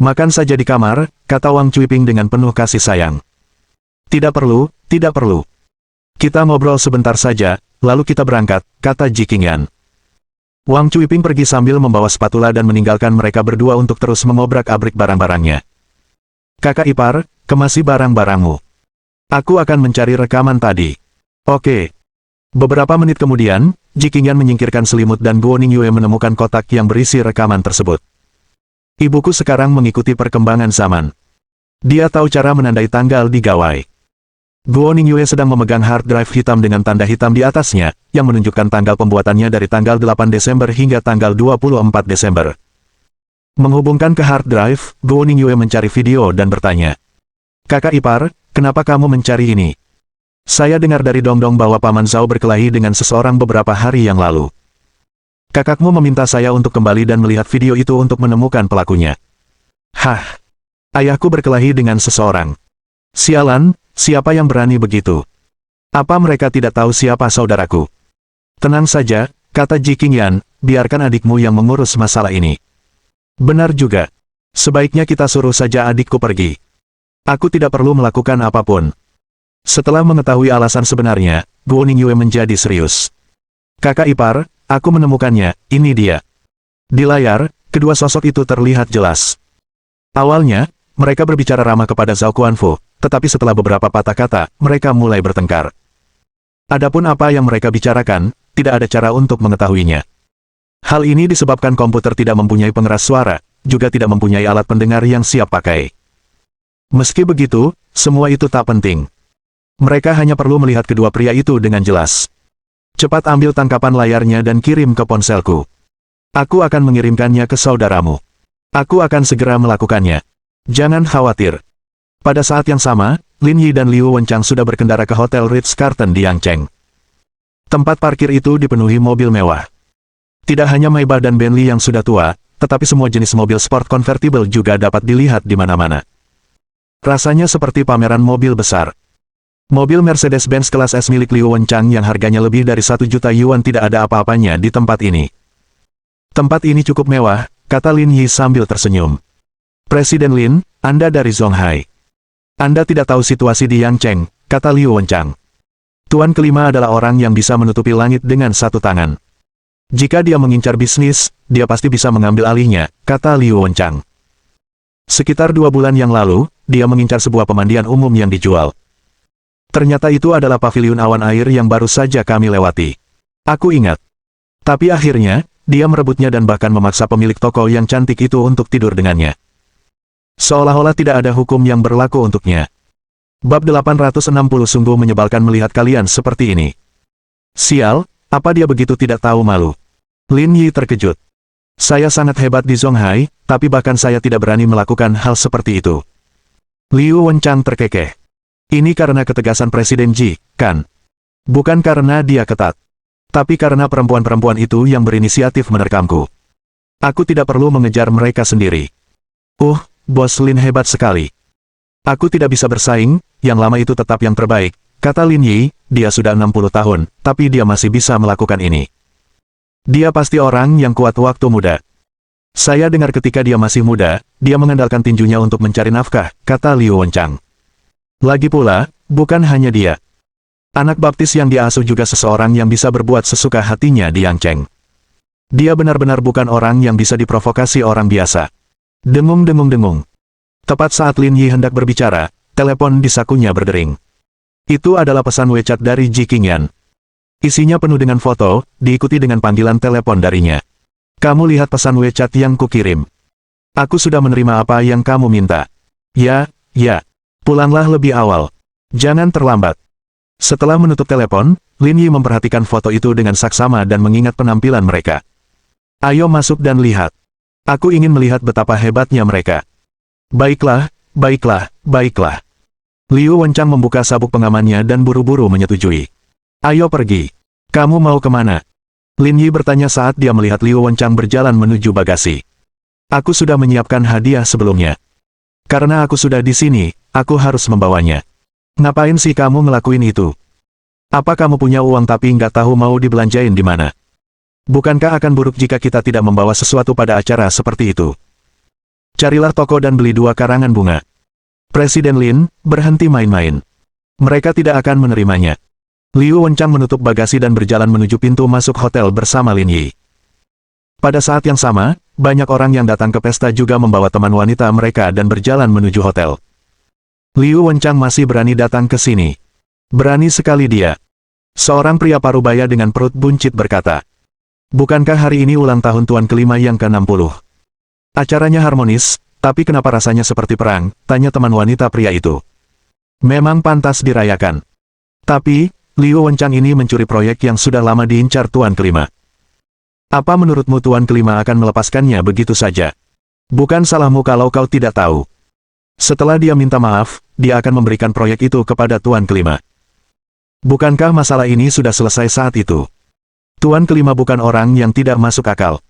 Makan saja di kamar, kata Wang Cuiping dengan penuh kasih sayang. Tidak perlu, tidak perlu. Kita ngobrol sebentar saja, lalu kita berangkat, kata Ji Qingyan. Wang Cuiping pergi sambil membawa spatula dan meninggalkan mereka berdua untuk terus mengobrak-abrik barang-barangnya. Kakak ipar, kemasi barang-barangmu. Aku akan mencari rekaman tadi. Oke. Beberapa menit kemudian, Ji Qingyan menyingkirkan selimut dan Guo Ningyue menemukan kotak yang berisi rekaman tersebut. Ibuku sekarang mengikuti perkembangan zaman. Dia tahu cara menandai tanggal di gawai. Guo Ningyue sedang memegang hard drive hitam dengan tanda hitam di atasnya, yang menunjukkan tanggal pembuatannya dari tanggal 8 Desember hingga tanggal 24 Desember. Menghubungkan ke hard drive, Guo Ningyue mencari video dan bertanya. Kakak ipar, kenapa kamu mencari ini? Saya dengar dari Dongdong bahwa Paman Zhao berkelahi dengan seseorang beberapa hari yang lalu. Kakakmu meminta saya untuk kembali dan melihat video itu untuk menemukan pelakunya. Hah? Ayahku berkelahi dengan seseorang. Sialan, siapa yang berani begitu? Apa mereka tidak tahu siapa saudaraku? Tenang saja, kata Ji Qingyan, biarkan adikmu yang mengurus masalah ini. Benar juga. Sebaiknya kita suruh saja adikku pergi. Aku tidak perlu melakukan apapun. Setelah mengetahui alasan sebenarnya, Guo Ningyue menjadi serius. Kakak ipar, aku menemukannya, ini dia. Di layar, kedua sosok itu terlihat jelas. Awalnya, mereka berbicara ramah kepada Zhao Guanfu, tetapi setelah beberapa patah kata, mereka mulai bertengkar. Adapun apa yang mereka bicarakan, tidak ada cara untuk mengetahuinya. Hal ini disebabkan komputer tidak mempunyai pengeras suara, juga tidak mempunyai alat pendengar yang siap pakai. Meski begitu, semua itu tak penting. Mereka hanya perlu melihat kedua pria itu dengan jelas. Cepat ambil tangkapan layarnya dan kirim ke ponselku. Aku akan mengirimkannya ke saudaramu. Aku akan segera melakukannya. Jangan khawatir. Pada saat yang sama, Lin Yi dan Liu Wenchang sudah berkendara ke Hotel Ritz-Carlton di Yangcheng. Tempat parkir itu dipenuhi mobil mewah. Tidak hanya Maybach dan Bentley yang sudah tua, tetapi semua jenis mobil sport convertible juga dapat dilihat di mana-mana. Rasanya seperti pameran mobil besar. Mobil Mercedes-Benz kelas S milik Liu Wenchang yang harganya lebih dari 1 juta yuan tidak ada apa-apanya di tempat ini. Tempat ini cukup mewah, kata Lin Yi sambil tersenyum. Presiden Lin, Anda dari Zonghai. Anda tidak tahu situasi di Yangcheng, kata Liu Wenchang. Tuan kelima adalah orang yang bisa menutupi langit dengan satu tangan. Jika dia mengincar bisnis, dia pasti bisa mengambil alihnya, kata Liu Wenchang. Sekitar 2 bulan yang lalu, dia mengincar sebuah pemandian umum yang dijual. Ternyata itu adalah paviliun awan air yang baru saja kami lewati. Aku ingat. Tapi akhirnya, dia merebutnya dan bahkan memaksa pemilik toko yang cantik itu untuk tidur dengannya. Seolah-olah tidak ada hukum yang berlaku untuknya. Bab 860 sungguh menyebalkan melihat kalian seperti ini. Sial, apa dia begitu tidak tahu malu? Lin Yi terkejut. Saya sangat hebat di Zonghai, tapi bahkan saya tidak berani melakukan hal seperti itu. Liu Wenchang terkekeh. Ini karena ketegasan Presiden Ji, kan? Bukan karena dia ketat. Tapi karena perempuan-perempuan itu yang berinisiatif menerkamku. Aku tidak perlu mengejar mereka sendiri. Bos Lin hebat sekali. Aku tidak bisa bersaing, yang lama itu tetap yang terbaik, kata Lin Yi, dia sudah 60 tahun, tapi dia masih bisa melakukan ini. Dia pasti orang yang kuat waktu muda. Saya dengar ketika dia masih muda, dia mengandalkan tinjunya untuk mencari nafkah, kata Liu Wenchang. Lagi pula, bukan hanya dia. Anak baptis yang diasuh juga seseorang yang bisa berbuat sesuka hatinya di Yangcheng. Dia benar-benar bukan orang yang bisa diprovokasi orang biasa. Dengung-dengung-dengung. Tepat saat Lin Yi hendak berbicara, telepon di sakunya berdering. Itu adalah pesan WeChat dari Ji Qingyan. Isinya penuh dengan foto, diikuti dengan panggilan telepon darinya. Kamu lihat pesan WeChat yang kukirim. Aku sudah menerima apa yang kamu minta. Ya. Pulanglah lebih awal. Jangan terlambat. Setelah menutup telepon, Lin Yi memperhatikan foto itu dengan saksama dan mengingat penampilan mereka. Ayo masuk dan lihat. Aku ingin melihat betapa hebatnya mereka. Baiklah. Liu Wenchang membuka sabuk pengamannya dan buru-buru menyetujui. Ayo pergi. Kamu mau kemana? Lin Yi bertanya saat dia melihat Liu Wenchang berjalan menuju bagasi. Aku sudah menyiapkan hadiah sebelumnya. Karena aku sudah di sini, aku harus membawanya. Ngapain sih kamu ngelakuin itu? Apa kamu punya uang tapi nggak tahu mau dibelanjain di mana? Bukankah akan buruk jika kita tidak membawa sesuatu pada acara seperti itu? Carilah toko dan beli 2 karangan bunga. Presiden Lin, berhenti main-main. Mereka tidak akan menerimanya. Liu Wenchang menutup bagasi dan berjalan menuju pintu masuk hotel bersama Lin Yi. Pada saat yang sama, banyak orang yang datang ke pesta juga membawa teman wanita mereka dan berjalan menuju hotel. Liu Wenchang masih berani datang ke sini. Berani sekali dia. Seorang pria parubaya dengan perut buncit berkata. Bukankah hari ini ulang tahun tuan kelima yang ke-60? Acaranya harmonis, tapi kenapa rasanya seperti perang, tanya teman wanita pria itu. Memang pantas dirayakan. Tapi, Liu Wenchang ini mencuri proyek yang sudah lama diincar tuan kelima. Apa menurutmu tuan kelima akan melepaskannya begitu saja? Bukan salahmu kalau kau tidak tahu. Setelah dia minta maaf, dia akan memberikan proyek itu kepada tuan kelima. Bukankah masalah ini sudah selesai saat itu? Tuan kelima bukan orang yang tidak masuk akal.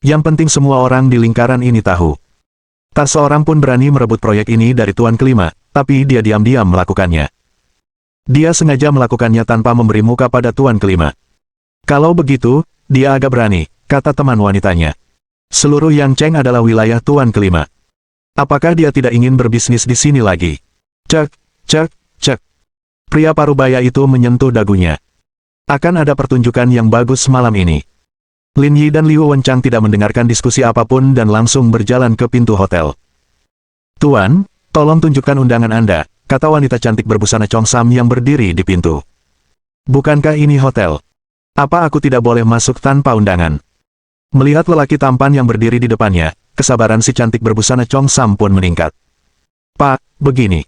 Yang penting semua orang di lingkaran ini tahu. Tak seorang pun berani merebut proyek ini dari tuan kelima, tapi dia diam-diam melakukannya. Dia sengaja melakukannya tanpa memberi muka pada tuan kelima. Kalau begitu, dia agak berani, kata teman wanitanya. Seluruh Yangcheng adalah wilayah tuan kelima. Apakah dia tidak ingin berbisnis di sini lagi? Cek. Pria parubaya itu menyentuh dagunya. Akan ada pertunjukan yang bagus malam ini. Lin Yi dan Liu Wenchang tidak mendengarkan diskusi apapun dan langsung berjalan ke pintu hotel. Tuan, tolong tunjukkan undangan Anda, kata wanita cantik berbusana Chongsam yang berdiri di pintu. Bukankah ini hotel? Apa aku tidak boleh masuk tanpa undangan? Melihat lelaki tampan yang berdiri di depannya, kesabaran si cantik berbusana Chongsam pun meningkat. Pak, begini.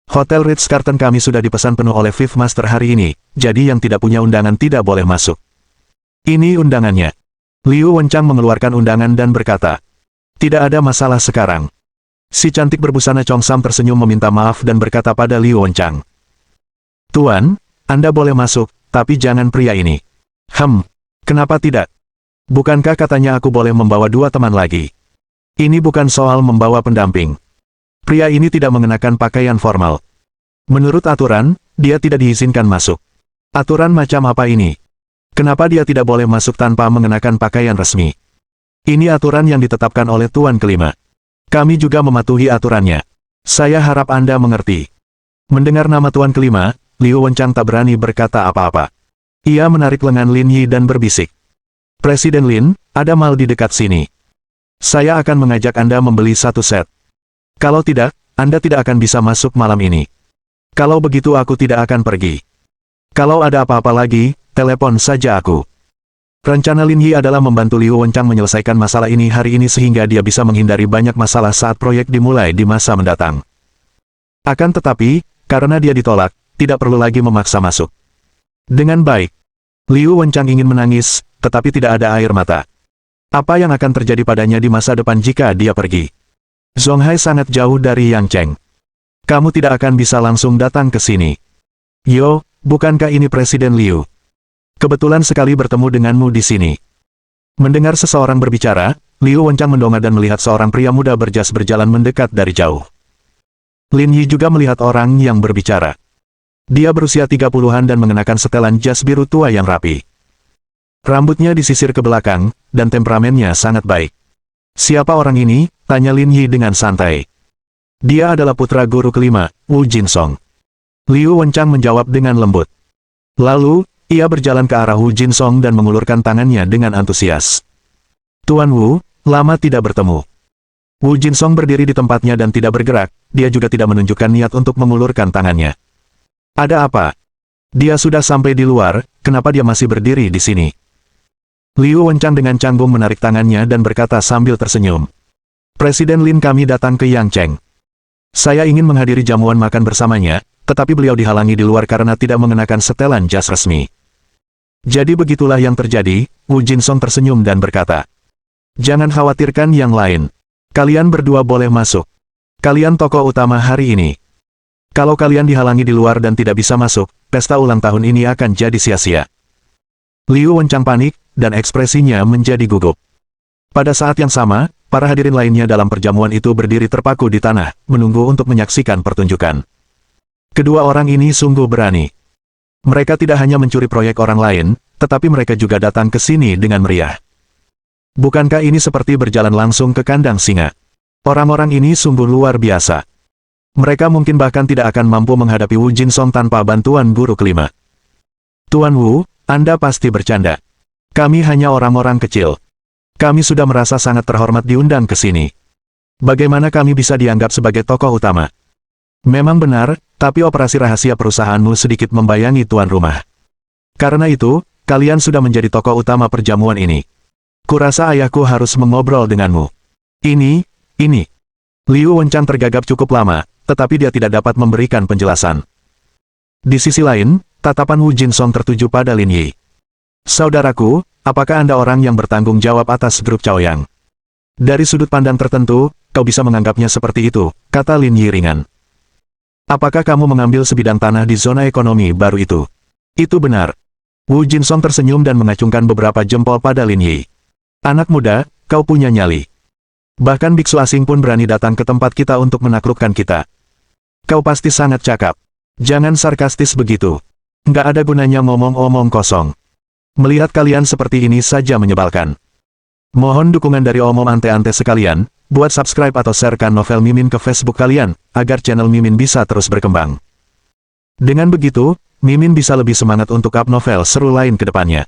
Hotel Ritz-Carlton kami sudah dipesan penuh oleh Fifth Master hari ini, jadi yang tidak punya undangan tidak boleh masuk. Ini undangannya. Liu Wenchang mengeluarkan undangan dan berkata, tidak ada masalah sekarang. Si cantik berbusana Chongsam tersenyum meminta maaf dan berkata pada Liu Wenchang. Tuan, Anda boleh masuk, tapi jangan pria ini. Kenapa tidak? Bukankah katanya aku boleh membawa 2 teman lagi? Ini bukan soal membawa pendamping. Pria ini tidak mengenakan pakaian formal. Menurut aturan, dia tidak diizinkan masuk. Aturan macam apa ini? Kenapa dia tidak boleh masuk tanpa mengenakan pakaian resmi? Ini aturan yang ditetapkan oleh tuan kelima. Kami juga mematuhi aturannya. Saya harap Anda mengerti. Mendengar nama tuan kelima, Liu Wenchang tak berani berkata apa-apa. Ia menarik lengan Lin Yi dan berbisik. Presiden Lin, ada mal di dekat sini. Saya akan mengajak Anda membeli 1 set. Kalau tidak, Anda tidak akan bisa masuk malam ini. Kalau begitu aku tidak akan pergi. Kalau ada apa-apa lagi, telepon saja aku. Rencana Lin Yi adalah membantu Liu Wenchang menyelesaikan masalah ini hari ini sehingga dia bisa menghindari banyak masalah saat proyek dimulai di masa mendatang. Akan tetapi, karena dia ditolak, tidak perlu lagi memaksa masuk. Dengan baik, Liu Wenchang ingin menangis, tetapi tidak ada air mata. Apa yang akan terjadi padanya di masa depan jika dia pergi? Zonghai sangat jauh dari Yangcheng. Kamu tidak akan bisa langsung datang ke sini. Yo, bukankah ini Presiden Liu? Kebetulan sekali bertemu denganmu di sini. Mendengar seseorang berbicara, Liu Wenchang mendongak dan melihat seorang pria muda berjas berjalan mendekat dari jauh. Lin Yi juga melihat orang yang berbicara. Dia berusia 30-an dan mengenakan setelan jas biru tua yang rapi. Rambutnya disisir ke belakang, dan temperamennya sangat baik. Siapa orang ini? Tanya Lin Yi dengan santai. Dia adalah putra guru kelima, Wu Jinsong. Liu Wencang menjawab dengan lembut. Lalu, ia berjalan ke arah Wu Jinsong dan mengulurkan tangannya dengan antusias. Tuan Wu, lama tidak bertemu. Wu Jinsong berdiri di tempatnya dan tidak bergerak, dia juga tidak menunjukkan niat untuk mengulurkan tangannya. Ada apa? Dia sudah sampai di luar, kenapa dia masih berdiri di sini? Liu Wencang dengan canggung menarik tangannya dan berkata sambil tersenyum. Presiden Lin kami datang ke Yangcheng. Saya ingin menghadiri jamuan makan bersamanya, tetapi beliau dihalangi di luar karena tidak mengenakan setelan jas resmi. Jadi begitulah yang terjadi, Wu Jinsong tersenyum dan berkata. Jangan khawatirkan yang lain. Kalian berdua boleh masuk. Kalian tokoh utama hari ini. Kalau kalian dihalangi di luar dan tidak bisa masuk, pesta ulang tahun ini akan jadi sia-sia. Liu Wencang panik, dan ekspresinya menjadi gugup. Pada saat yang sama, para hadirin lainnya dalam perjamuan itu berdiri terpaku di tanah, menunggu untuk menyaksikan pertunjukan. Kedua orang ini sungguh berani. Mereka tidak hanya mencuri proyek orang lain, tetapi mereka juga datang ke sini dengan meriah. Bukankah ini seperti berjalan langsung ke kandang singa? Orang-orang ini sungguh luar biasa. Mereka mungkin bahkan tidak akan mampu menghadapi Wu Jinsong tanpa bantuan guru kelima. Tuan Wu, Anda pasti bercanda. Kami hanya orang-orang kecil. Kami sudah merasa sangat terhormat diundang ke sini. Bagaimana kami bisa dianggap sebagai tokoh utama? Memang benar, tapi operasi rahasia perusahaanmu sedikit membayangi tuan rumah. Karena itu, kalian sudah menjadi tokoh utama perjamuan ini. Kurasa ayahku harus mengobrol denganmu. Ini. Liu Wencang tergagap cukup lama, tetapi dia tidak dapat memberikan penjelasan. Di sisi lain, tatapan Wu Jinsong tertuju pada Lin Yi. Saudaraku, apakah Anda orang yang bertanggung jawab atas grup Chaoyang? Dari sudut pandang tertentu, kau bisa menganggapnya seperti itu, kata Lin Yi ringan. Apakah kamu mengambil sebidang tanah di zona ekonomi baru itu? Itu benar. Wu Jinsong tersenyum dan mengacungkan beberapa jempol pada Lin Yi. Anak muda, kau punya nyali. Bahkan biksu asing pun berani datang ke tempat kita untuk menaklukkan kita. Kau pasti sangat cakap. Jangan sarkastis begitu. Nggak ada gunanya ngomong-ngomong kosong. Melihat kalian seperti ini saja menyebalkan. Mohon dukungan dari omom ante-ante sekalian, buat subscribe atau sharekan novel Mimin ke Facebook kalian, agar channel Mimin bisa terus berkembang. Dengan begitu, Mimin bisa lebih semangat untuk up novel seru lain ke depannya.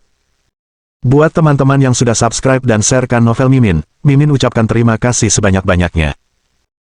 Buat teman-teman yang sudah subscribe dan sharekan novel Mimin, Mimin ucapkan terima kasih sebanyak-banyaknya.